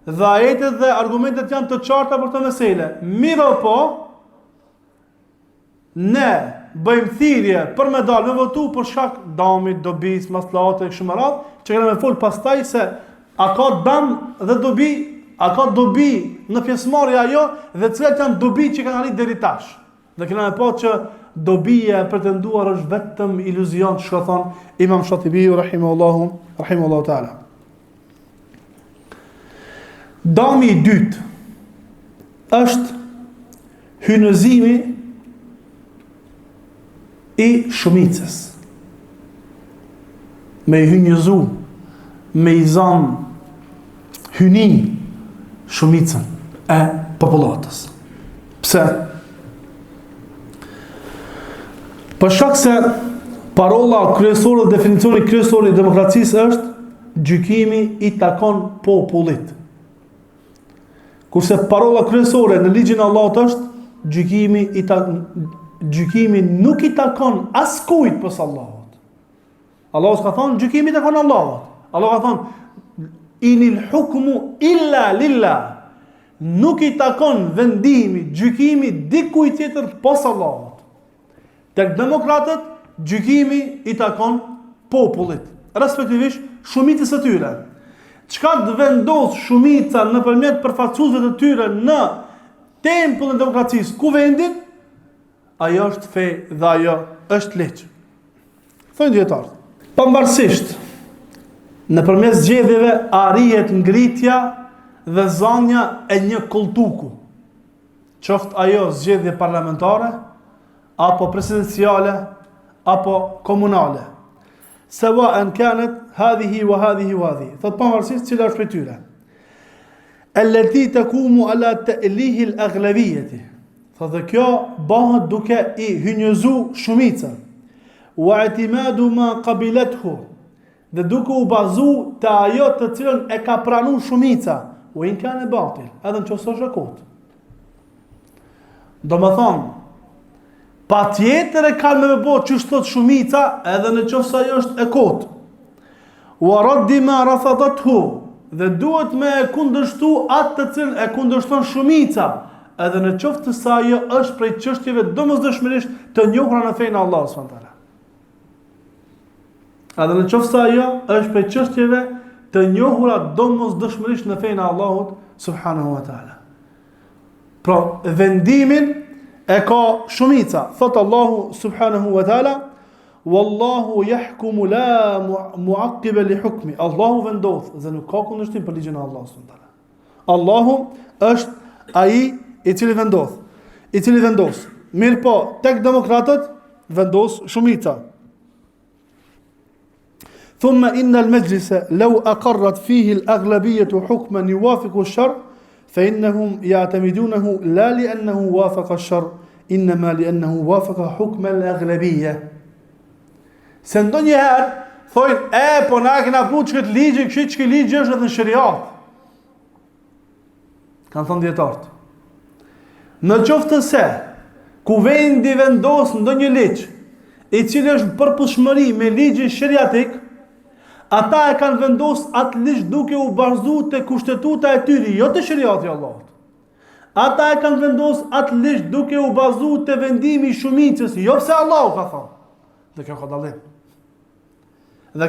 Speaker 1: Dhe ajetet dhe argumentet janë të qarta për të mesele. Miro po, ne bëjmë thirrje për me dalë me votu për shkak damit, dobis, maslahate, kështu me radhë, që kena me fol pastaj se a ka dëm dhe dobi, a ka dobi në pjesëmarrja ajo dhe cilat janë dobi që kanë arritur deri tash. Dhe kena me pa që dobia e pretenduar është vetëm iluzion, çka thon Imam Shatibi rahimahullahu taala. Dami i dytë është hynëzimi i shumicës. Me hynëzu, me i zan hyni shumicën e popullatës. Pse? Për shkak se parola kryesore, definicioni kryesor i demokracisë është gjykimi i takon popullit. Kurse parola kryesore në ligjin e Allahut është gjykimi nuk i takon askujt pos Allahut. Allahu ka thonë gjykimi i takon Allahut. Allahu ka thonë inil hukmu illa lillah. Nuk i takon vendimi, gjykimi dikujt tjetër pos Allahut. Tek demokratët, gjykimi i takon popullit, respektivisht shumicës së tyre. Çka të vendos shumica nëpërmjet përfaqësuesve të tyre në tempullin e demokracisë, ku vendin, ajo është fe dhe ajo është ligj. Thonë dietarët, pavarësisht nëpërmjet zgjedhjeve arrihet ngritja dhe zanja e një koltuku, qoftë ajo zgjedhje parlamentare, apo presidenciale, apo komunale. Sawa'an kanat hadhihi wa hadhihi wa hadhihi. Thot pavarësisht cila është prej tyre. Allati takumu ala ta'lihi al-aghlabiyyati. Thot dhe kjo bëhet duke i hynjëzu shumica. Wa i'timadu ma qabilathu. Dhe duke u bazu te ajo të cilën e ka pranuar shumica, u in kanë batil, edhe nëse është e kot. Domethënë pa tjetër e kanë me bo që shtot shumica edhe në qoftë ajo është e kot. Wa raddi ma rafadathu, dhe duhet me e kundërshtu atë të cilën e kundërshton shumica, edhe në qoftë se ajo është prej çështjeve domosdoshmërisht të njohura në fenë e Allahut subhanahu wa taala. Edhe në qoftë se ajo është prej çështjeve të njohura domosdoshmërisht në fenë e Allahut subhanahu wa taala. Pra vendimin e ka shumica. Thot Allahu subhanahu wa taala: "Wallahu yahkumu la mu'aqqiba li hukmi." Allahu vendos dhe nuk ka kundërshtim për ligjin e Allahut subhanahu wa taala. Allahu është ai i cili vendos. Mirë po, tek demokratët vendos shumica. ثم إن المجلس لو أقرت فيه الأغلبية حكما يوافق الشرع فإنهم يعتمدونه لا لأنه وافق الشرع إنما لأنه وافق حكم الأغلبية. Se ndonjëherë thojnë, po na kena punu çka ligji, çka ligji është edhe në shariat. Kanë thënë dietarët. Në qoftë se ku vendi vendos ndonjë ligj, i cili është në përputhshmëri me ligjin shariatik, ata e kanë vendos atë ligj duke u bazuar te kushtetuta e tyre, jo te shariati i Allahut. Ata e kanë vendos atë ligj duke u bazuar te vendimi i shumicës, jo pse Allahu ka thënë. Dhe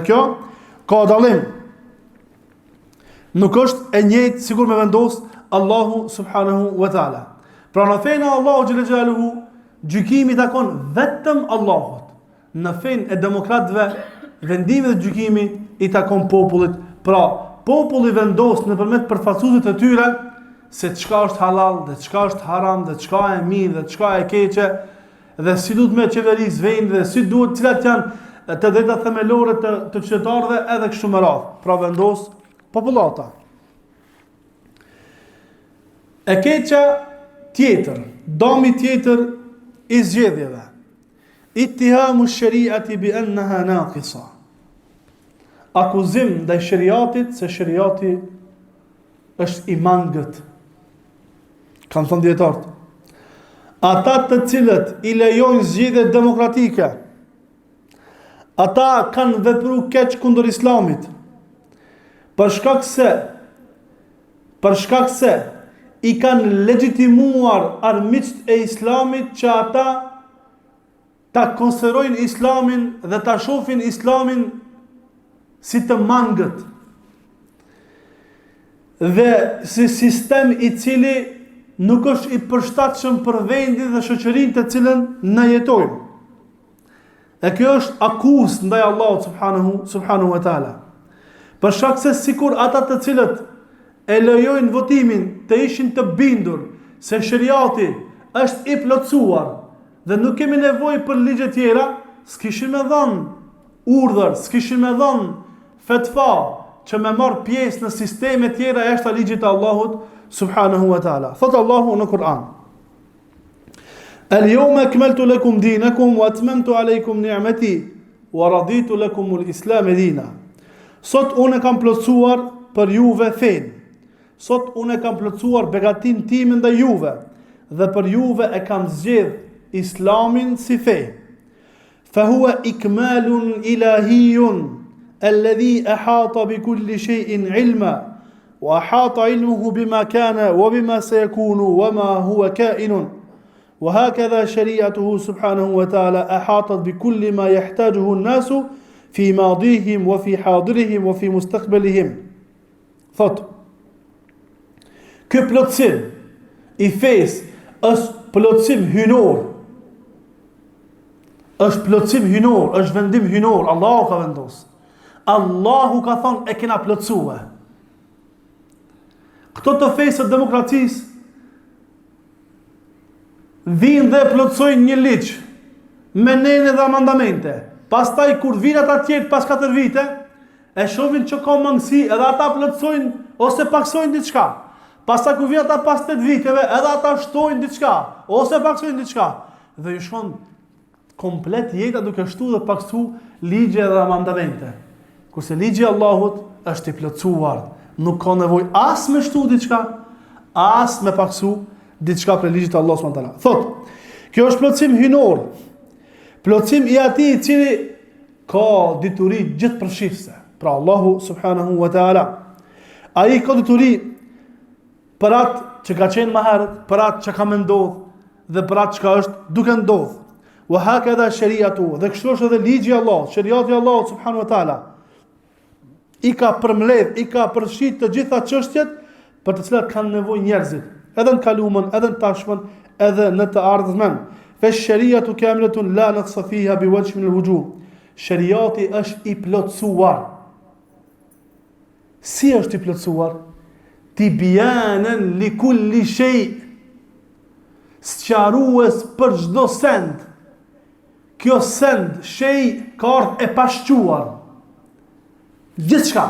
Speaker 1: kjo ka dallim. Nuk është e njëjtë sikur me vendos Allahu subhanahu wa taala. Pra në fenë e Allahu xhalla xhelaluhu, gjykimi takon vetëm Allahut. Në fenë e demokratëve, vendimi dhe gjykimi i takon popullit. Pra, populli vendos nëpërmjet përfaqësuesit të tyre se çka është halal dhe çka është haram dhe çka e mirë dhe çka e keqe dhe si duhet me qeveris vendi dhe si duhet, cilat janë të drejtat themelore të qytetarëve edhe kështu me radhë. Pra vendos popullata. E keqja tjetër, dami tjetër i zgjedhjeve. Ittihamu shariati bi annaha naqisa. Akuzim ndaj shariatit se shariati është i mangët. Kanë thënë dietarët. Ata të cilët i lejojnë zgjedhje demokratike, ata kanë vepruar keq kundër Islamit. Për shkak se i kanë legjitimuar armiqt e Islamit që ata ta konsiderojnë Islamin dhe ta shohin Islamin si të mangët dhe si sistem i cili nuk është i përshtatshëm për vendin dhe shoqërinë të cilën ne jetojmë. E kjo është akuzë ndaj Allahut subhanahu wa taala. Për shkak se sikur ata të cilët e lejojnë votimin të ishin të bindur se shariati është i plotësuar dhe nuk kemi nevojë për ligje tjera, s'kishin me dhënë urdhër, s'kishin me dhënë fetva që me marr pjesë në sisteme tjera jashtë ligjit të Allahut subhanahu wa taala. Thot Allahu në Kur'an: "Al-yawma akmaltu lakum dinakum wa atmamtu alaykum ni'mati wa raditu lakum al-islam dinan." Sot unë kam plotësuar për juve fen. Sot unë kam plotësuar begatin time ndaj juve dhe për juve e kam zgjedh Islamin si fe. Fa huwa ikmalun ilahiyun alladhi ahata bi kulli shay'in ilma wa ahata ilmuhu bima kana wa bima sayakunu wa ma huwa ka'inun. وهكذا شريعته سبحانه وتعالى أحاطت بكل ما يحتاجه الناس في ماضيهم وفي حاضرهم وفي مستقبلهم. Thot, ky plotësim i fesë është plotësim hynor. Është plotësim hynor, është vendim hynor. Allahu ka vendosur. Allahu ka thonë e kena plotësue. Këto të fesë të demokracisë vinë dhe plotësojnë një ligj me nene dhe amandamente. Pastaj kur vinë ata tjerë pas 4 vite, e shohin që ka mangësi, edhe ata plotësojnë ose paksojnë diçka. Pastaj kur vinë ata pas 8 viteve, edhe ata shtojnë diçka ose paksojnë diçka. Dhe ju shkon komplet jeta duke shtu dhe paksu ligje dhe amandamente. Kurse ligji i Allahut është i plotësuar, nuk ka nevojë as me shtu diçka, as me paksu diçka për ligjit të Allahut subhanahu wa taala. Thot, kjo është plotësim hynor. Plotësim i atij i cili ka dituri gjithëpërfshirëse. Pra Allahu subhanahu wa taala, ai ka dituri për atë që ka qenë më herët, për atë që ka më ndodhur dhe për atë që është duke ndodhur. Wa hakadha shari'atu, dhe kështu është edhe ligji i Allahut, shariati i Allahut subhanahu wa taala. I ka përmbledh, i ka përfshirë të gjitha çështjet për të cilat kanë nevojë njerëzit. edhe në kaluamën, edhe në tashmen, edhe në të ardhmen. Fa shariatu kamilatun la naqsa fiha biwajh min alwujuh. Shariati është i plotësuar. Si është i plotësuar? Tibyanan li kulli shay. Sqarues për çdo send. Kjo send, shay, ka ardhur e pashquar. Gjithçka.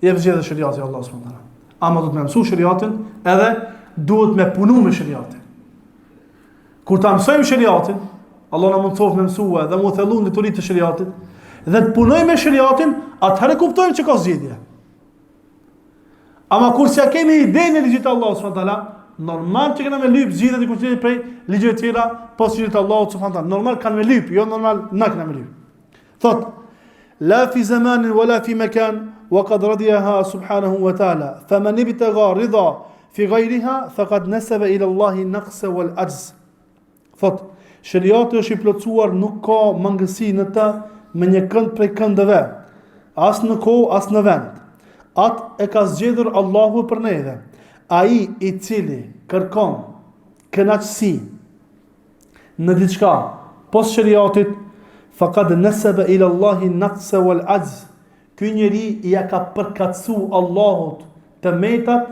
Speaker 1: Jep zgjedhë shariati Allahu subhanahu wa taala. Ama do të më mësoj shariatin, edhe duhet me punu me shariatin. Kur ta mësojmë shariatin, Allah na mundsof me mësua dhe mu thellu në detyritë të shariatit, dhe të punojmë me shariatin, atëherë kuptojmë që ka zgjedhje. Ama kur s'ja kemi idenë e ligjit të Allahut subhanahu wa taala, normal që kena me lyp zgjidhjet e kushtet prej ligjeve të tjera, pas ligjit të Allahut subhanahu wa taala. Normal kanë me lyp, jo normal na kena me lyp. Thot: la fi zamanin wala fi makan وقد رضيها سبحانه وتعالى فمن ابتغى رضا في غيرها فقد نسب إلى الله النقص والعجز. Thot, shariati është i plotësuar, nuk ka mangësi në të me një kënd prej këndëve, as në kohë, as në vend. Atë e ka zgjedhur Allahu për neve. Ai i cili kërkon kënaqësi në diçka pos shariatit, faqad nasaba ila Allahi an-naqs wal-ajz. Ky njeri ja ka përkatësu Allahut të metat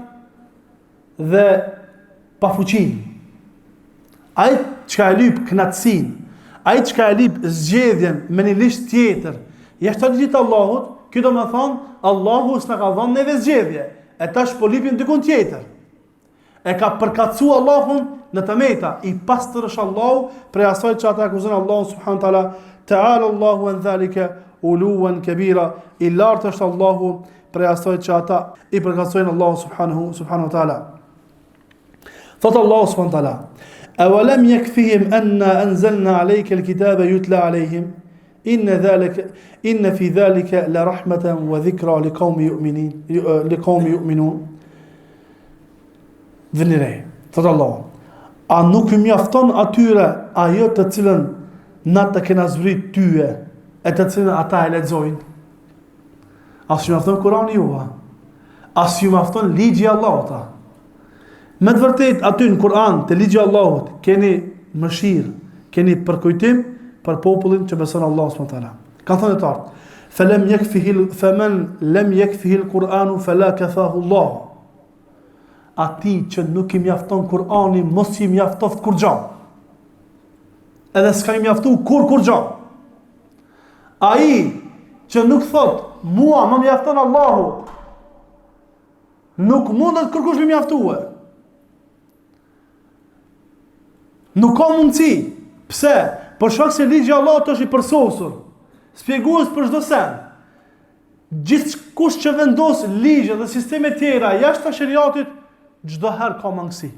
Speaker 1: dhe pafuqin. Ai çka e lyp kënaqësin, ai çka e lyp zgjedhjen me një listë tjetër, jashtë ligjit të Allahut, kjo do të thonë Allahu s'na ka dhënë neve zgjedhje, e tash po lypim dikun tjetër. E ka përkatësu Allahun në të meta, i pastër është Allahu prej asaj që ata akuzojnë Allahun subhanahu wa taala. Ta'ala Allahu an dhalika uluwan kabira. I lartë është Allahu prej asaj që ata i përkatësojnë Allahu subhanahu wa taala. Thot Allahu subhanahu wa taala: "Awalam yakfihim anna anzalna alayka alkitaba yutla alayhim inna fi dhalika la rahmatan wa dhikra liqaumin yu'minun." Vënire, thot Allahu: a nuk mjafton atyre ajo të cilën na të kena zbrit tyje, e të cilën ata e lexojnë? As ju mjafton Kurani juva? As ju mjafton ligji i Allahut? Me të vërtet aty në Kur'an të ligji i Allahut keni mëshirë, keni përkujtim për popullin që beson Allahu subhanahu wa taala. Ka thënë tar: "Faman lam yakfihi al-Qur'anu fala kafahu Allah." Ati që nuk i mjafton Kur'ani, mos i mjaftoft kur gjë. Edhe s'ka i mjaftu kur gjë. Ai që nuk thot, mua më mjafton Allahu, nuk mundet kërkush me mjaftue. Nuk ka mundësi. Pse? Për shkak se ligji i Allahut është i përsosur, spjegues për çdo sen. Gjithkush që vendos ligje dhe sisteme tjera jashtë shariatit, çdo herë ka mangësi.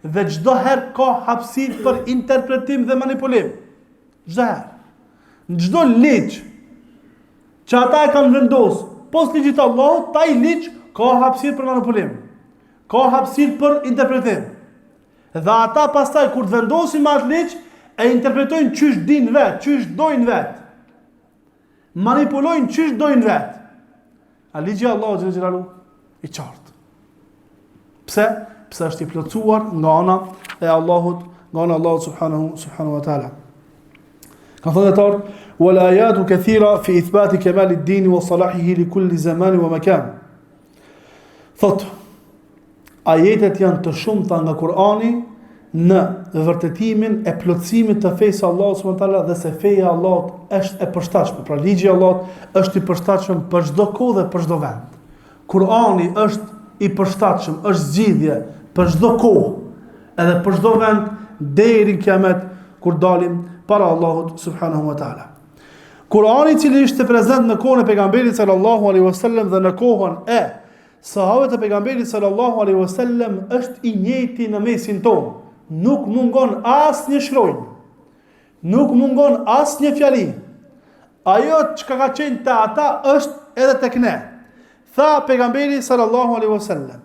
Speaker 1: Dhe çdo herë ka hapësirë për interpretim dhe manipulim. Çdo herë. Në çdo ligj që ata e kanë vendosur pos ligjit të Allahut, taj ligj ka hapësirë për manipulim. Ka hapësirë për interpretim. Dhe ata pastaj kur të vendosin me atë ligj, e interpretojnë qysh din vet, qysh dojnë vet. Manipulojnë qysh dojnë vet. A ligji i Allahut xhelalu i qartë. Pse? Pse është i plotësuar nga ana e Allahut, nga ana e Allahut subhanahu wa taala. Ka thënë tar: "Wal ayatu kathira fi ithbati kamal ad-din wa salahihi li kulli zaman wa makan." Thot, ajetet janë të shumta nga Kur'ani në vërtetimin e plotësimit të fesë Allahut subhanahu wa taala dhe se feja e Allahut është e përshtatshme. Pra ligji i Allahut është i përshtatshëm për çdo kohë dhe për çdo vend. Kur'ani është i përshtatshëm, është zgjidhje për çdo kohë, edhe për çdo vend deri në kiamet kur dalim para Allahut subhanahu wa taala. Kur'ani i cili ishte prezant në kohën e pejgamberit sallallahu alaihi wasallam dhe në kohën e sahabëve të pejgamberit sallallahu alaihi wasallam është i njëjti në mesin tonë. Nuk mungon asnjë shkronjë. Nuk mungon asnjë fjali. Ajo çka ka qenë te ata është edhe tek ne. Tha pejgamberi sallallahu alaihi wasallam: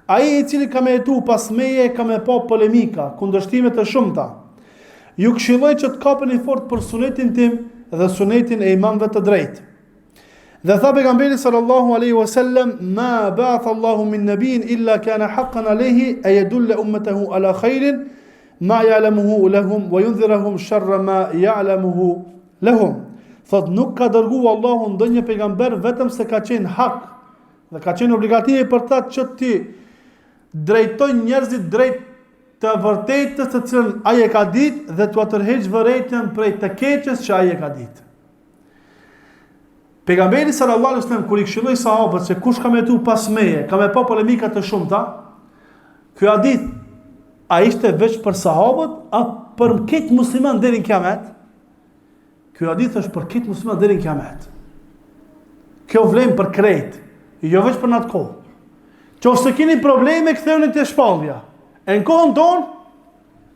Speaker 1: ai i cili ka jetu pas meje ka me pa polemika, kundërshtime të shumta. Ju këshilloj që të kapeni fort për sunetin tim dhe sunetin e imamëve të drejtë. Dhe tha pejgamberi sallallahu alaihi wasallam, ma ba'atha Allahu min nabiyyin illa kana haqqan alayhi ay yadulla ummatahu ala khairin ma ya'lamuhu lahum wa yundhirahum sharra ma ya'lamuhu lahum. Thot nuk ka dërguar Allahu ndonjë pejgamber vetëm se ka qenë hak dhe ka qenë obligative për ta që ti drejton njerëzit drejt të vërtetës të cilën ai e ka ditë dhe t'u tërheq vërejtën prej të keqes që ai e ka ditë. Pejgamberi sallallahu alaihi wasallam kur I këshilloi sahabët se kush ka metu pas meje, ka me pa polemika të shumta, ky hadith a ishte veç për sahabët a për këtë musliman deri në kiamet? Ky hadith është për këtë musliman deri në kiamet. Kjo vlen për krejt, jo veç për natë kohë. Qoftë keni probleme, ktheuni te shpallja. E në kohën tonë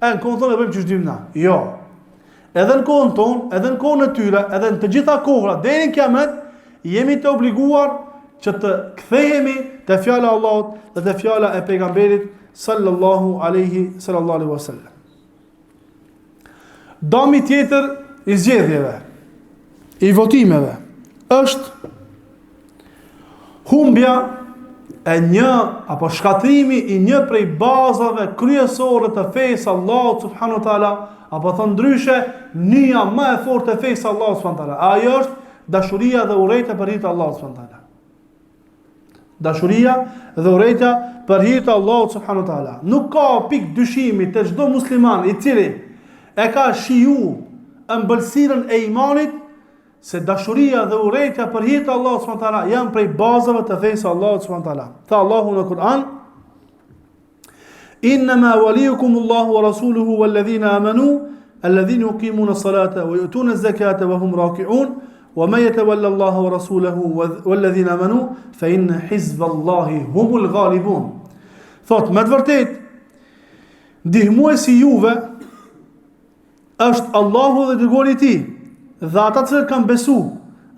Speaker 1: e bëjmë ç'është dim na. Jo. Edhe në kohën tonë, edhe në kohën e tyre, edhe në të gjitha kohëra deri në kiamet, jemi të obliguar që të kthehemi te fjala e Allahut dhe te fjala e pejgamberit sallallahu alaihi wasallam. Dami tjetër I zgjedhjeve, I votimeve, është humbja e një apo shkatrimi I një prej bazave kryesore të fesë Allahut subhanahu wa taala, apo thon ndryshe, nyja më e fortë e fesë Allahut subhanahu wa taala. Ajo është dashuria dhe urrejtja për hir të Allahut subhanahu wa taala. Dashuria dhe urrejtja për hir të Allahut subhanahu wa taala. Nuk ka pikë dyshimi te çdo musliman I cili e ka shiju ëmbëlsirën e imanit se dashuria dhe urrejtja për hir të Allahut subhanahu wa taala janë prej bazave të fesë Allahut subhanahu wa taala. Tha Allahu në Kur'an: Innama waliyukum Allahu wa rasuluhu walladhina amanu alladhina yuqimuna as-salata wa yu'tuna az-zakata wa hum raki'un wa man yatawalla Allaha wa rasulahu walladhina amanu fa inna hizballahi humul ghalibun. Thot, me të vërtet, ndihmuesi juve është Allahu dhe dërguari I Tij, dhe ata që kanë besu,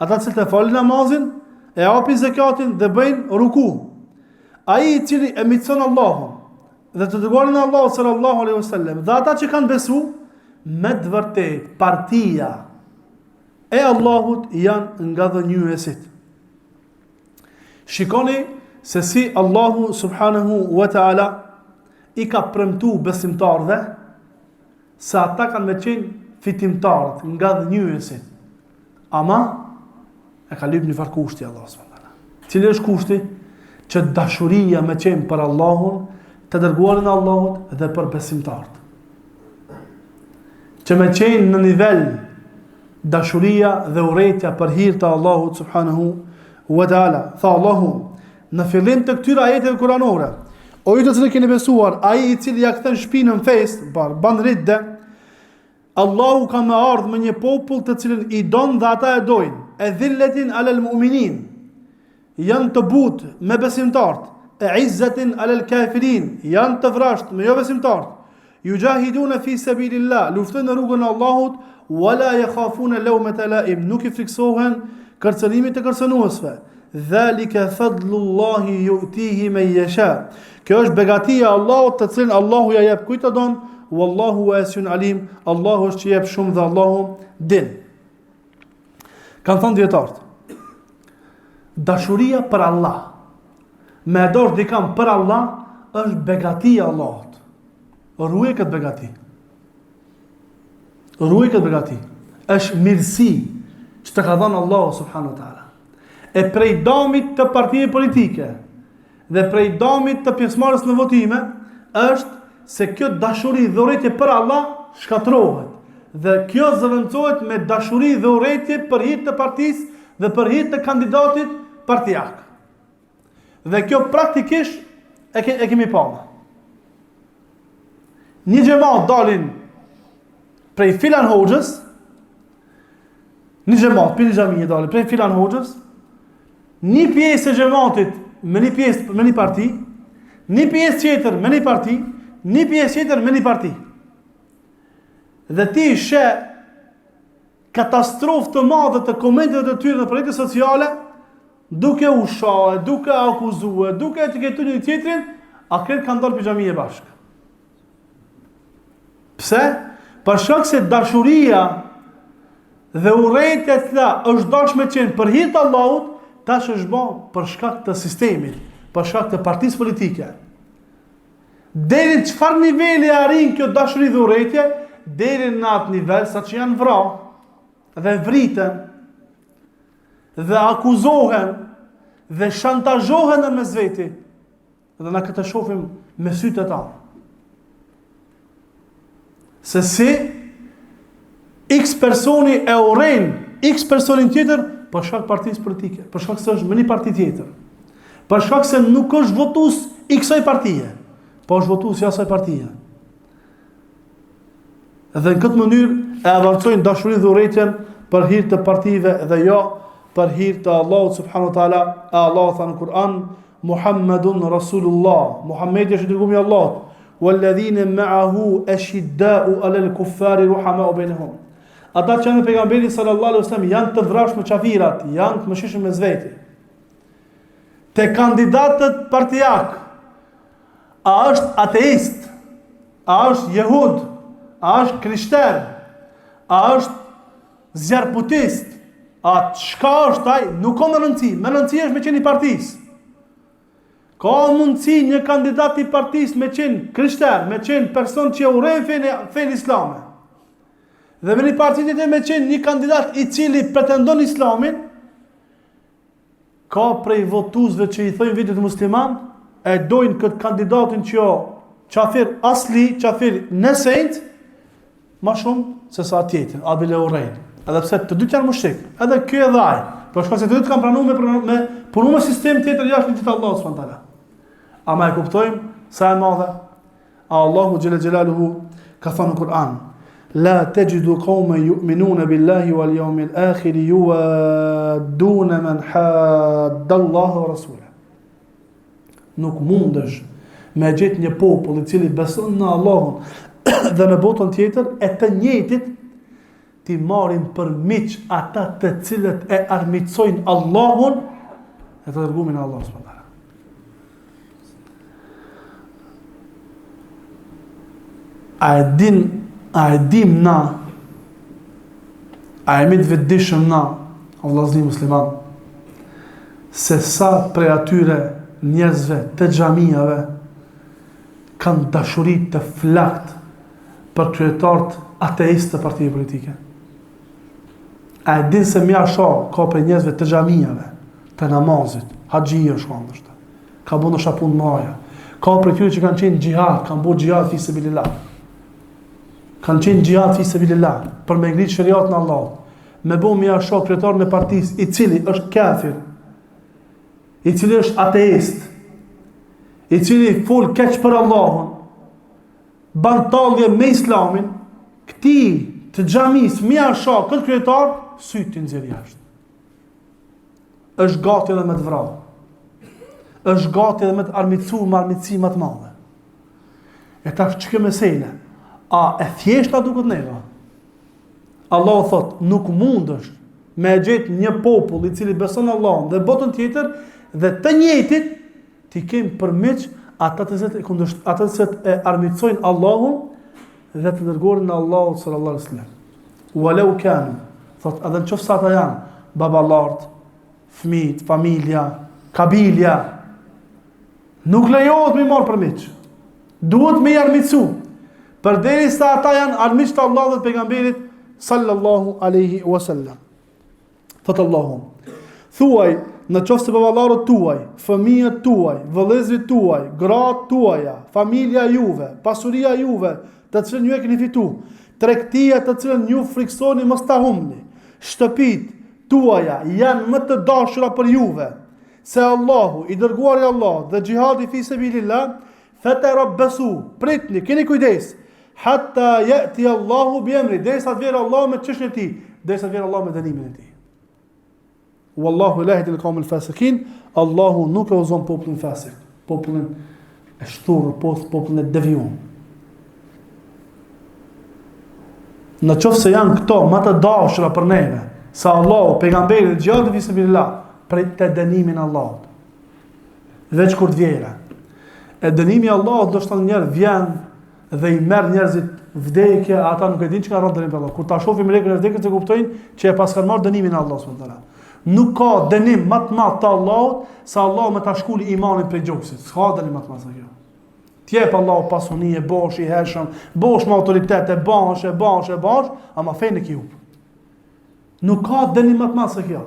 Speaker 1: ata që të falin namazin, e hapin zakatin dhe bëjnë ruku. Ai I cili e mitson Allahun dhe të dërguarin e Allahut sallallahu alaihi wasallam, dhe ata që kanë besu, me të vërtet, partia e Allahut janë nga dhënjuesit. Shikoni se si Allahu subhanahu wa ta'ala I ka premtu besimtarëve se ata kanë me qenë fitimtarët nga dhënjuesit. Ama e ka lyp një farë kushti Allah subhanahu wa ta'ala. Cili është kushti? Që dashuria me qenë për Allahun, të dërguarin e Allahut dhe për besimtarët. Që me qenë në nivel dashuria dhe urrejtja për hir të Allahut subhanahu wa ta'ala. Tha Allahu në fillim të këtyre ajeteve kuranore: O ju të cilët keni besuar, ai I cili ja kthen shpinën fesë, ban ridde, Allahu ka më ardhur me një popull të cilën I don dhe ata e dojnë, e dhilletin alel mu'minin, janë të butë me besimtarët, e izzetin alel kafirin, janë të vrasht me jo besimtarët, ju gjahidune fi sabilillah, luftën në rrugën e Allahut, wala yakhafuna lawmata laim, nuk I friksohen kërcënimit të kërcënuesve. Dhalika fadlullahi yu'tihi man yasha. Kjo është begatia e Allahut të cilën Allahu ja jep kujt e don, wallahu wasi'un alim. Allahu është që jep shumë dhe Allahu din. Kan thënë dietarët, dashuria për Allah, me dorë dikam për Allah, është begatia e Allahut. Ruaj këtë begati. Ruaj këtë begati. Është mirësi që të ka dhënë Allahu subhanahu wa taala. E prej damit të partije politike dhe prej damit të pjesëmarrës në votime është se kjo dashuri dhe urrejtje për Allah shkatrohet dhe kjo zëvendësohet me dashuri dhe urrejtje për hir të partisë dhe për hir të kandidatit partijak. Dhe kjo praktikisht e kemi parë. Një xhamat dalin prej filan hoxhës, një xhamat për një xhamie dalin prej filan hoxhës, një pjesë e xhamatit me një pjesë me një parti, një pjesë tjetër me një parti, një pjesë tjetër me një parti. Dhe ti she katastrofë të madhe të komenteve të tyre në rrjetet sociale, duke u shohë, duke akuzuar, duke etiketuar një tjetrin, akret kanë dalë për xhamie bashkë. Pse? Për shkak se dashuria dhe urrejtja është dashme qenë për hir të Allahut, tash është bë për shkak të sistemit, për shkak të partisë politike. Deri në çfarë niveli arrin kjo dashuri dhe urrëtie? Deri në atë nivel sa që janë vrarë dhe vriten dhe akuzohen dhe shantazhohen në mes veti. Dhe na këtë shohim me sytë e ta. Se si X personi e urren X personin tjetër për shkak partisë politike, për shkak se është me një parti tjetër, për shkak se nuk është votues i kësaj partie, po është votues i asaj partie. Dhe në këtë mënyrë e avancojnë dashurinë dhe urrëtien për hir të partive dhe jo për hir të Allahut subhanahu wa taala. Allah tha në Kur'an: Muhammedun Rasulullah, Muhammedi është dërguari i Allahut, walladhina ma'ahu ashidda'u 'alal kuffari ruhama'u bainahum. Ata që janë pejgamberi sallallahu alaihi wasallam janë të vrashme qafirat, janë të mëshirshëm mes veti. Te kandidatët partijak, a është ateist, a është jehud, a është krishter, a është zjarputist, a çka është ai, nuk ka më rëndësi është me qenë i partisë. Ka mundësi një kandidat i partisë me qenë krishter, me qenë person që urren fen islame. Dhe me një parti tjetër me qenë një kandidat i cili pretendon islamin, ka prej votuesve që i thojnë vitit musliman, e dojnë këtë kandidatin që jo qafir asli, qafir nesejt, ma shumë se sa tjetër, abile urejnë. Edhe pse të dytë janë mushrik, edhe kjo edhe aj, për shkak se të dytë kanë pranuar me punu me sistem tjetër jashtë të Allahut subhanahu wa taala. Ama e kuptojmë sa e madhe. Allahu xhela xhelaluhu ka thënë në Kur'an: La tajidu qauman yu'minuna billahi wal yawmil akhir yuwadduna man hadda Allaha wa rasulahu. Nuk mundesh me gjetë një popull i cili beson në Allahun dhe në botën tjetër e të njëjtit ti marrin për miq ata të cilët e armiqsojnë Allahun e të dërguarin e Allahut subhanahu wa taala. A e dim na, a e mit vetëdijshëm na, o vllazëri musliman, se sa prej atyre njerëzve të xhamiave kanë dashuri të flakt për kryetarët ateistë të partive politike. A e din se mja shoh ka për njerëzve të xhamiave, të namazit, haxhia shkon ndoshta. Ka bënë shapun maja. Ka për tyre që kanë qenë xhihad, kanë bërë xhihad fi sabilillah. Kanë qenë xhihad fi sabilillah për me ngritë shariatin e Allahut. Me bëu mja shoh kryetarin e partisë i cili është kafir, i cili është ateist, i cili fol keq për Allahun, ban tallje me islamin, këtij të xhamis mja shoh këtë kryetar sytë nxjerr jashtë. Është gati edhe me të vrarë. Është gati edhe me të armiqsuar me armiqësi më të madhe. E tash çka mesela? A e thjeshta duket neva? Allah thot, nuk mundesh me gjetë një popull i cili beson Allahun dhe botën tjetër dhe të njëjtit ti kemi përmiq ata të cilët e armiqsojnë Allahun dhe të dërguarin e Allahut sallallahu alaihi wasallam. Walau kan, thot edhe nëse ata janë baballart, fëmijët, familja, kabilja, nuk lejohet me marr përmiq. Duhet me armiqsu. Përderisa ata janë armiq të Allahut dhe pejgamberit sallallahu alaihi wasallam. Thot Allahu: Thuaj, në qoftë se baballarët tuaj, fëmijët tuaj, vëllezërit tuaj, gratë tuaja, familja juve, pasuria juve, të cilën ju e keni fitu, tregtia të cilën ju friksoni mos ta humbni, shtëpit tuaja janë më të dashura për juve se Allahu, i dërguari Allah dhe xhihadi fi sabilillah, fatarabbasu, pritni, keni kujdes, hatta yati Allahu bi amri, derisa të vjerë Allah me çështën e tij, derisa të vjerë Allah me dënimin e tij. Wallahu la yahdi al-qawm al-fasiqin, Allahu nuk e uzon popullin fasik, popullin e shturur, popullin e devijuar. Në qoftë se janë këto më të dashura për neve, sa Allahu, pejgamberi dhe xhihadi fi sabilillah, për të dënimin e Allahut. Veç kur të vjera. E dënimi i Allahut do të thonë njerë vjen dhe i merr njerëzit vdekje, ata nuk e dinë çka rrot dënim për Allah. Kur ta shohin melekun e vdekjes e kuptojnë që e pas kanë marrë dënimin e Allahut subhanallahu. Nuk ka dënim më të madh të Allahut se Allahu me ta shkuli imanin prej gjoksit. S'ka dënim më të madh se kjo. T'jep Allahu pasuni e bosh i hershëm, bosh me autoritet e bash, ama fejnë e kjup. Nuk ka dënim më të madh se kjo.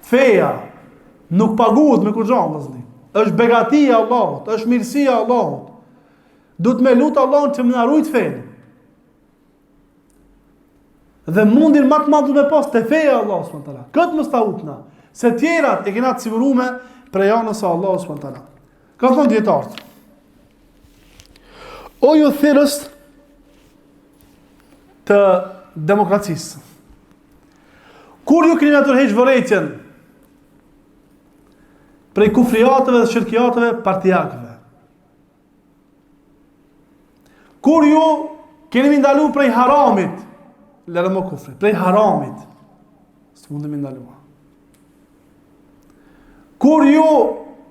Speaker 1: Feja nuk paguhet me kurxhan vëzni. Është begatia e Allahut, është mirësia e Allahut. Duhet me lut Allahun që më na rujt fenë. Dhe mundin më të madh do të pas te feja e Allahut subhanahu wa taala. Këtë mos ta utna, se tjerat e kena të siguruar prej anës së Allahut subhanahu wa taala. Ka thonë dietarët. O ju thirrës të demokracisë. Kur ju keni atë heq vërejtjen prej kufriatëve dhe shirkiatëve partijakëve. Kur ju keni ndalu prej haramit, lërë më kufri, prej haramit, së mundë me ndalu. Kur ju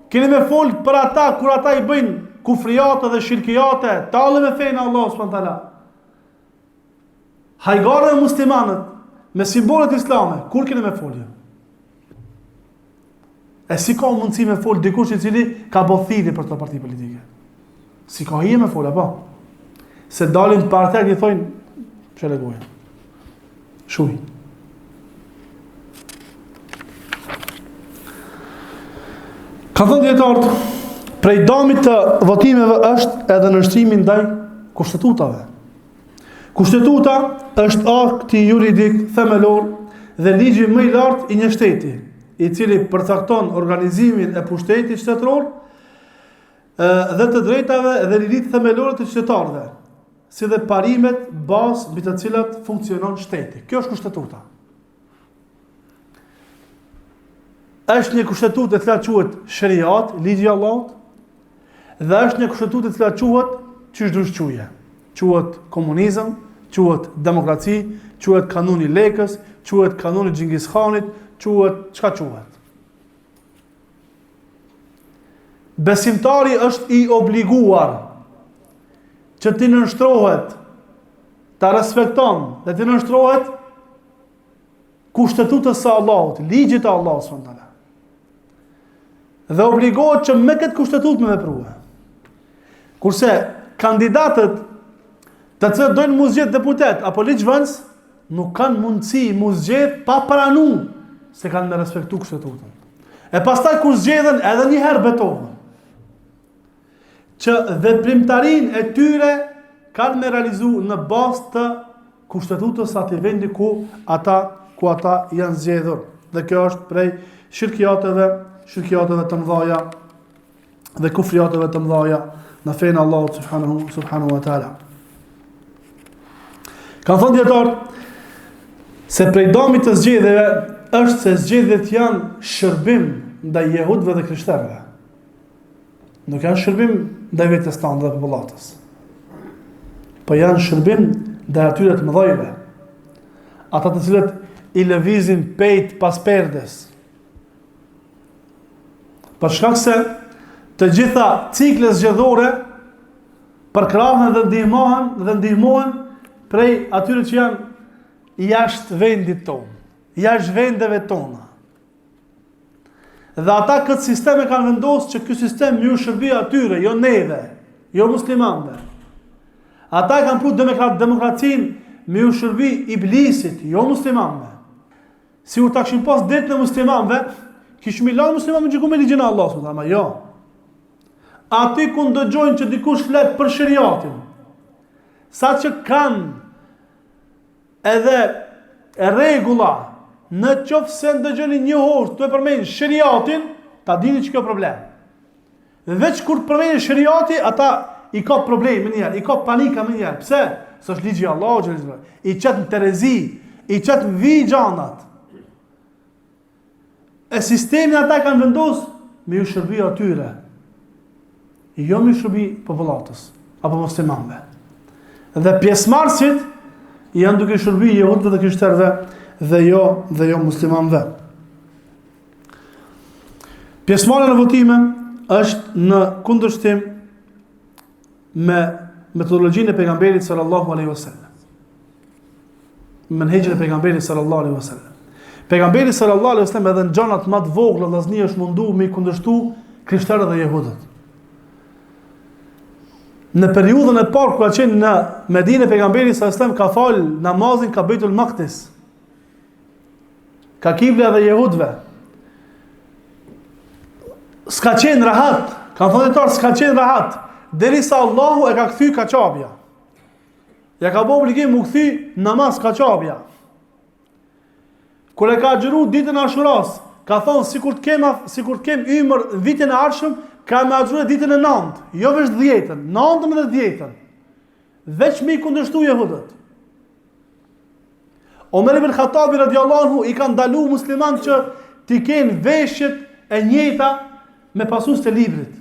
Speaker 1: keni me folë për ata, kur ata i bëjnë kufriate dhe shirkiate, talë me fejnë Allah, s.w.t. Hajgare dhe muslimanët, me simbolet islame, kur keni me folë? E si ka mundësi me folë dikush i cili ka bothiri për të parti politike? Si ka hije me folë, apo? Se dalin të partek i thojnë, që legojnë? Shuj. Ka thënë dietarët, prej damit të votimeve është edhe nështrimi ndaj kushtetutave. Kushtetuta është akti juridik themelor dhe ligji më i lartë i një shteti, i cili përcakton organizimin e pushtetit shtetëror dhe të drejtave dhe lirit themelore të qytetarëve, si dhe parimet bazë mbi të cilat funksionon shteti. Kjo është kushtetuta. Është një kushtetutë e cila quhet shariat, ligji i Allahut, dhe është një kushtetutë e cila quhet çish dush quhet. Quhet komunizëm, quhet demokraci, quhet kanuni lekës, quhet kanuni Xhingis Khanit, quhet çka quhet. Besimtari është i obliguar që ti nënshtrohet, ta respekton dhe ti nënshtrohet kushtetutës së Allahut, ligjit të Allahut subhanallahu. Dhe obligohet që me këtë kushtetutë me veprua. Kurse kandidatët të cilët dojnë mu zgjedh deputet apo ligjvënës nuk kanë mundësi mu zgjedh pa pranu se kanë me respektu kushtetutën. E pastaj kur zgjedhen edhe një herë betohen që veprimtarin e tyre kanë me realizu në bazë të kushtetutës atij vendi ku ata janë zgjedhur. Dhe kjo është prej shirkiateve të mëdhaja dhe kufriateve të mëdhaja në fenë Allahut subhanahu wa taala. Kanë thënë dietarë se prej damit të zgjedhjeve është se zgjedhjet janë shërbim ndaj jehudëve dhe krishterëve. Nuk janë shërbim ndaj vetes tonë dhe popullatës. Po janë shërbim ndaj atyre të mëdhajve. Ata të cilët i lëvizin pejt pas perdes. Për shkak se të gjitha ciklet zgjedhore përkrahen dhe ndihmohen prej atyre që janë jashtë vendit tonë, jashtë vendeve tona. Dhe ata këtë sistem e kanë vendosur që ky sistem ju shërbi atyre, jo neve, jo muslimanëve. Ata kanë pru demokracinë me ju shërbi iblisit, jo muslimanëve. Si u ta kishin pas drejt në muslimanëve, kishmi lanë muslimanëve gjyku me ligjin e Allahut, ama jo. Ati ku ndëgjojnë që dikush flet për shariatin, sa që kanë edhe rregulla, në qoftë se ndëgjoni një orë të përmend shariatin, ta dini që kjo problem. Dhe veç kur të përmendin shariati, ata i ka probleme një herë, i ka panika më një herë. Pse? Se është ligji i Allahut, i çet në terezi, i çet në vijxhanat. E sistemin ata kanë vendosur me ju shërbi atyre. Jo me shërbi popullatës apo muslimanëve. Dhe pjesëmarrësit janë duke shërbi jehudëve dhe krishterëve dhe jo muslimanëve. Pjesëmarrja në votime është në kundërshtim me metodologjinë e pejgamberit sallallahu alaihi wasallam. Menhejin e pejgamberit sallallahu alaihi wasallam. Pejgamberi sallallahu alaihi wasallam edhe në gjanat më të vogla vllazni është mundu me kundërshtu krishterët dhe jehudët. Në periudhën e parë kur ka qenë në Medinë, pejgamberi sallallahu alaihi wasallam ka fal namazin ka Beitul Maqdis. Ka kibla dhe jehudëve. S'ka qenë rahat, kanë thënë tar s'ka qenë rahat, derisa Allahu e ka kthy kaçabja. Ja ka bëu obligim u kthy namaz kaçabja. Kur e ka xhiru ditën e Ashuras, ka thonë sikur të kem ymër vitin e ardhshëm, ka më xhiru ditën e 9, jo veç 10-ën, 9-ën dhe 10-ën. Veç me i kundërshtu jehudët. Omer ibn Khattabi radiallahu anhu i ka ndalu musliman që t'i kenë veshjet e njëjta me pasus të librit.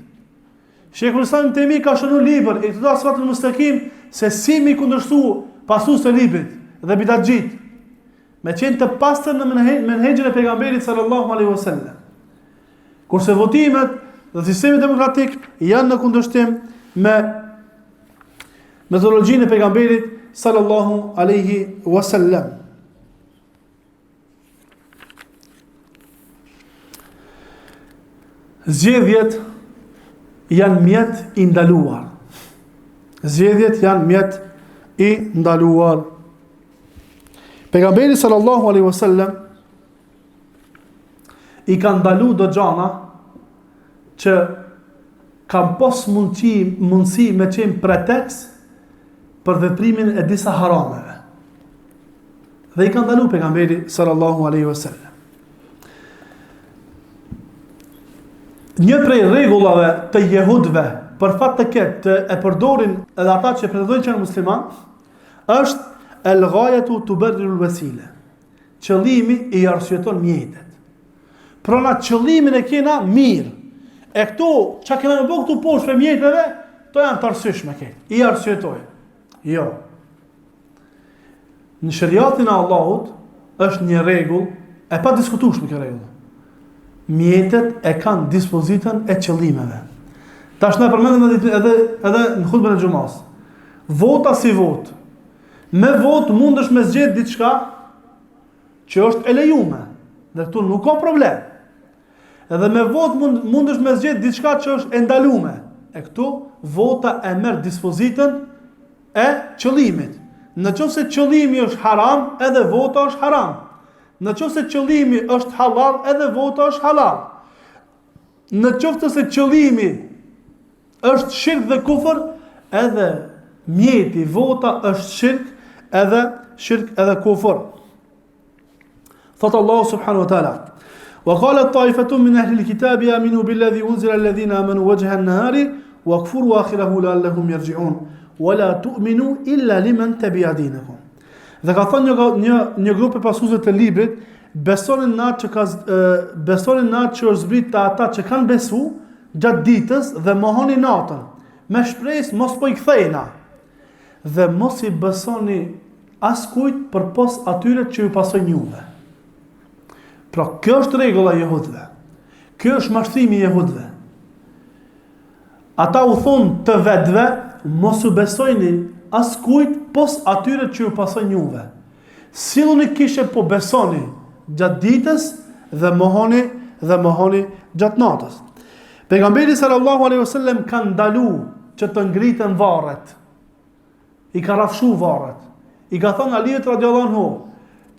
Speaker 1: Sheikhul Islam Ibn Taymi ka shënuar libër i të Siratul Mustaqim se si mi kundërshtu pasus të librit dhe bidatxhit, me qenë të pastër në menhexhin e pejgamberit sallallahu alaihi wasallam. Kurse votimet dhe sistemi demokratik janë në kundërshtim me metodologjinë e pejgamberit sallallahu alaihi wasallam. Zgjedhjet janë mjet i ndaluar. Zgjedhjet janë mjet i ndaluar. Pejgamberi sallallahu alaihi wasallam i ka ndalu do gjana që kanë pos mundësi me qenë pretekst për veprimin e disa harameve. Dhe i ka ndalu pejgamberi sallallahu alaihi wasallam. Një prej rregullave të jehudëve për fat të ketë të e përdorin edhe ata që pretendojnë që janë musliman, është el-ghayatu tubarriru al-wasila. Qëllimi i arsyeton mjetet. Prona qëllimin e kena mirë. E këto çka kena me bëu këtu poshtë për mjeteve, to janë të arsyeshme këtë. I arsyetojnë. Jo. Në shariatin e Allahut është një rregull e pa diskutueshme kjo rregull. Mjetet e kanë dispozitën e qëllimeve. Tash na përmendëm edhe në hutbën e xumas. Vota si vot. Me vot mundesh me zgjedh diçka që është e lejuar. Dhe këtu nuk ka problem. Edhe me vot mundesh me zgjedh diçka që është e ndaluar. E këtu vota e merr dispozitën e qëllimit. Nëse qëllimi është haram, edhe vota është haram. Nëse qëllimi është halal, edhe vota është halal. Nëse qëllimi është shirk dhe kufër, edhe mjeti, vota është shirk edhe kufër. Thotë Allahu subhanahu wa ta'ala: "Wa qalat ta'ifatun min ahli al-kitabi aminu billadhi unzila alladhina amanu wajha an-nahari wa kfuru akhirahu la'allahum yarji'un wa la tu'minu illa liman tabi'a dinakum." Dhe ka thënë një grup e pasuesve të librit, besonin në atë që është zbrit të ata që kanë besu gjatë ditës dhe mohoni natën, me shpresë mos po i kthejna. Dhe mos i besoni askujt përpos atyre që ju pasojnë juve. Pra, kjo është rregulla e jehudëve. Kjo është mashtrimi i jehudëve. Ata u thonë të vetëve, mos u besojni askujt pos atyre që ju pasojnë juve. Silluni kishe po besoni gjatë ditës dhe mohoni gjatë natës. Pejgamberi sallallahu alaihi wasallam ka ndalu që të ngriten varret. I ka rafshu varret. I ka thënë Aliut radhiyallahu anhu,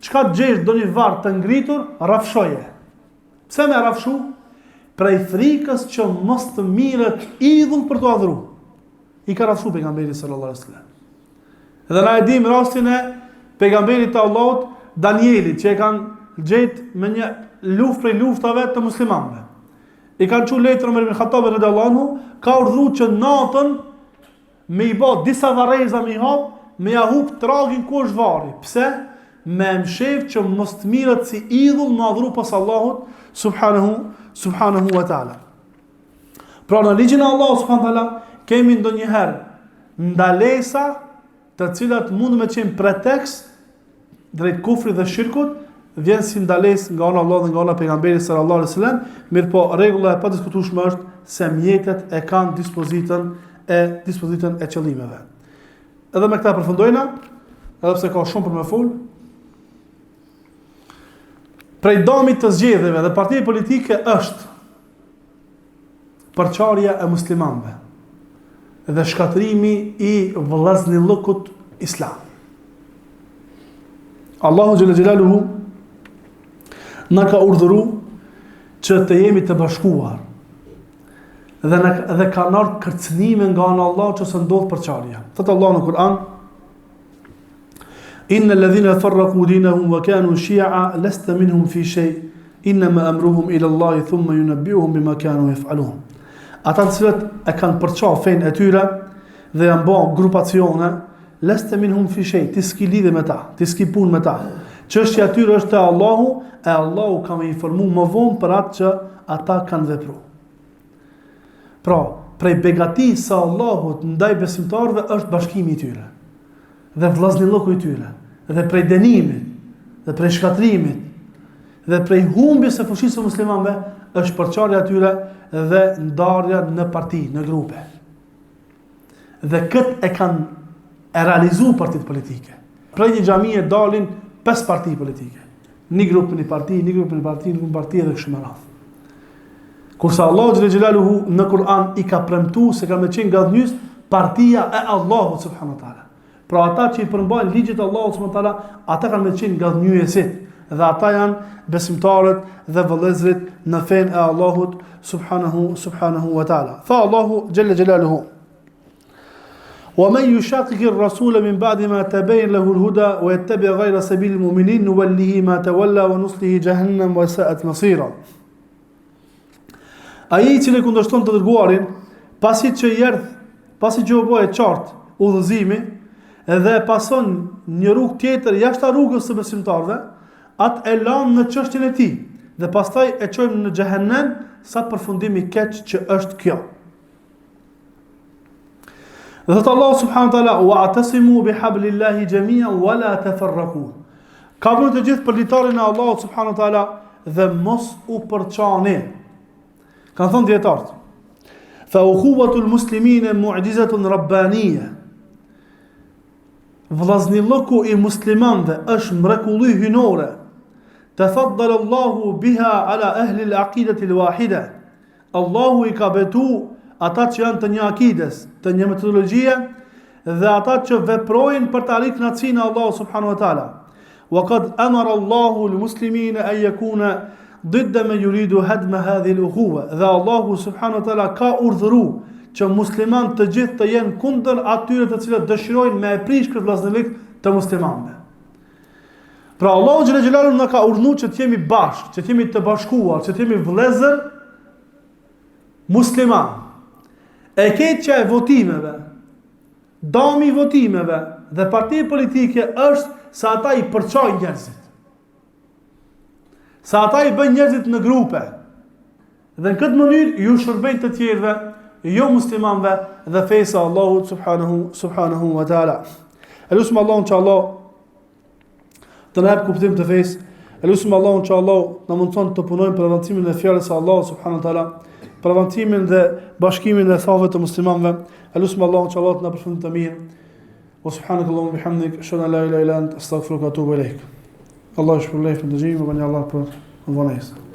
Speaker 1: çka gjesh doni varr të ngritur, rafshoje. Pse më rafshu? Prej frikës që mos të mirët idhull për të adhuruar. I ka rafshu pejgamberi sallallahu alaihi wasallam. Dhe na e dim rastin e pejgamberit të Allahut Danielit, që e kanë gjetë me një luftë prej luftave të muslimanëve. I kanë çu letër Omer ibn Khattabi radhiyallahu anhu, ka urdhëruar që natën me i bë disa varreza me i hap, me ja hub tragin ku është varri. Pse? Me mshef që mos të mirët si idhull me adhuru pas Allahut subhanahu wa ta'ala. Pra në ligjin e Allahut subhanahu wa ta'ala kemi ndonjëherë ndalesa të cilat mund me qenë pretekst drejt kufrit dhe shirkut, vjen si ndalesë nga ana Allah dhe nga ana pejgamberit sallallahu alaihi wasallam, mirë po rregulla e padiskutueshme është se mjetet e kanë dispozitën e qëllimeve. Edhe me këtë përfundojna, edhe pse ka shumë për me fol. prej damit të zgjedhjeve dhe partive politike është përçarja e muslimanëve dhe shkatërimi i vëllaznillëkut islam. Allahu xhalla xhelaluhu na ka urdhëruar që të jemi të bashkuar dhe ka ardhur kërcënime nga ana Allah që se ndodh përçarja. Thot Allah në Kur'an: Inna alladhina farraqu dinahum wa kanu shi'a lasta minhum fi shay inma amruhum ila Allah thumma yunabbi'uhum bima kanu yaf'alun. Ata të cilët e kanë përçar fen e tyre dhe janë bërë grupacione, lasta minhum fi shay, ti s'ki lidhje me ta, ti s'ki punë me ta. Çështja e tyre është te Allahu, e Allahu ka më informuar më vonë për atë që ata kanë vepruar. Pra, prej begatisë së Allahut ndaj besimtarëve është bashkimi i tyre dhe vëllaznillëku i tyre, dhe prej dënimit, dhe prej shkatrimit, dhe prej humbjes së fuqisë së muslimanëve është përçarja e tyre dhe ndarja në parti, në grupe. Dhe këtë e kanë realizuar partitë politike. Prej një xhamie dalin 5 parti politike. Një grup në parti, një grup në parti, një grup në parti dhe kështu me radhë. Kurse Allahu xhalla xhelaluhu në Kur'an i ka premtuar se ka më qenë gaznjys partia e Allahut subhanahu wa taala. Pra ata që i përmbajnë ligjit e Allahut subhanahu wa taala, ata kanë më qenë gaznjyesit dhe ata janë besimtarët dhe vëllezërit në fen e Allahut subhanahu wa taala. Fa Allahu xhalla xhelaluhu: ومن يشاقق الرسول من بعد ما تبين له الهدى ويتبع غير سبيل المؤمنين نوله ما تولى ونصله جهنم وساءت مصيرا. Ai i cili kundërshton të dërguarin, pasi që u bë e qartë udhëzimi dhe pason një rrugë tjetër jashtë rrugës së besimtarëve, atë e lan në çështjen e tij dhe pastaj e çojmë në xhehenem sa përfundimi i keq që është kjo. Dhe thot Allah subhanahu wa taala: "Wa'tasimu bihablillahi jami'an wa la tafarraqu." Ka për të gjithë përditarin e Allahut subhanahu wa taala dhe mos u përçani. Kanë thënë dietarët: "Fa ukhuwatul muslimina mu'jizatun rabbaniyya." Vëllaznillëku i muslimanëve është mrekulli hynore. Tafaddala Allahu biha ala ahli al-aqidati al-wahida. Allahu i ka betu ata që janë të një akides, të një metodologjie dhe ata që veprojnë për të arritur kënaqësinë e Allahut subhanahu wa taala. Wa qad amara Allahu al-muslimina an yakuna ضد ما يريد هدم هذه الأخوة. Dhe Allahu subhanahu wa taala ka urdhëruar që muslimanët të gjithë të jenë kundër atyre të cilët dëshirojnë me e prish këtë vëllazërik të muslimanëve. Pra Allahu xhalla xhelalu na ka urdhëruar që të jemi bashkë, që të jemi të bashkuar, që të jemi vëllezër musliman. E keqja e votimeve, dami i votimeve dhe partia politike është se ata i përçojnë njerëzit. Sa ata i bën njerëzit në grupe. Dhe në këtë mënyrë ju shërbejnë të tjerëve, jo muslimanëve dhe fesë e Allahut subhanahu wa taala. Elusim Allahun që Allah të na jap kuptim të fesë. Elusim Allahun që Allah na mundson të punojmë për avancimin e fjalës së Allahut subhanahu wa taala, për avancimin dhe bashkimin e thave të muslimanëve. Elusim Allahun që Allah të na përfundon të mirë. Wa subhanakallahumma bihamdik, ashhadu an la ilaha illa anta, astaghfiruka wa atubu ilaik. Allah shpëlbej për dëgjimin, më bani Allah për vonesë.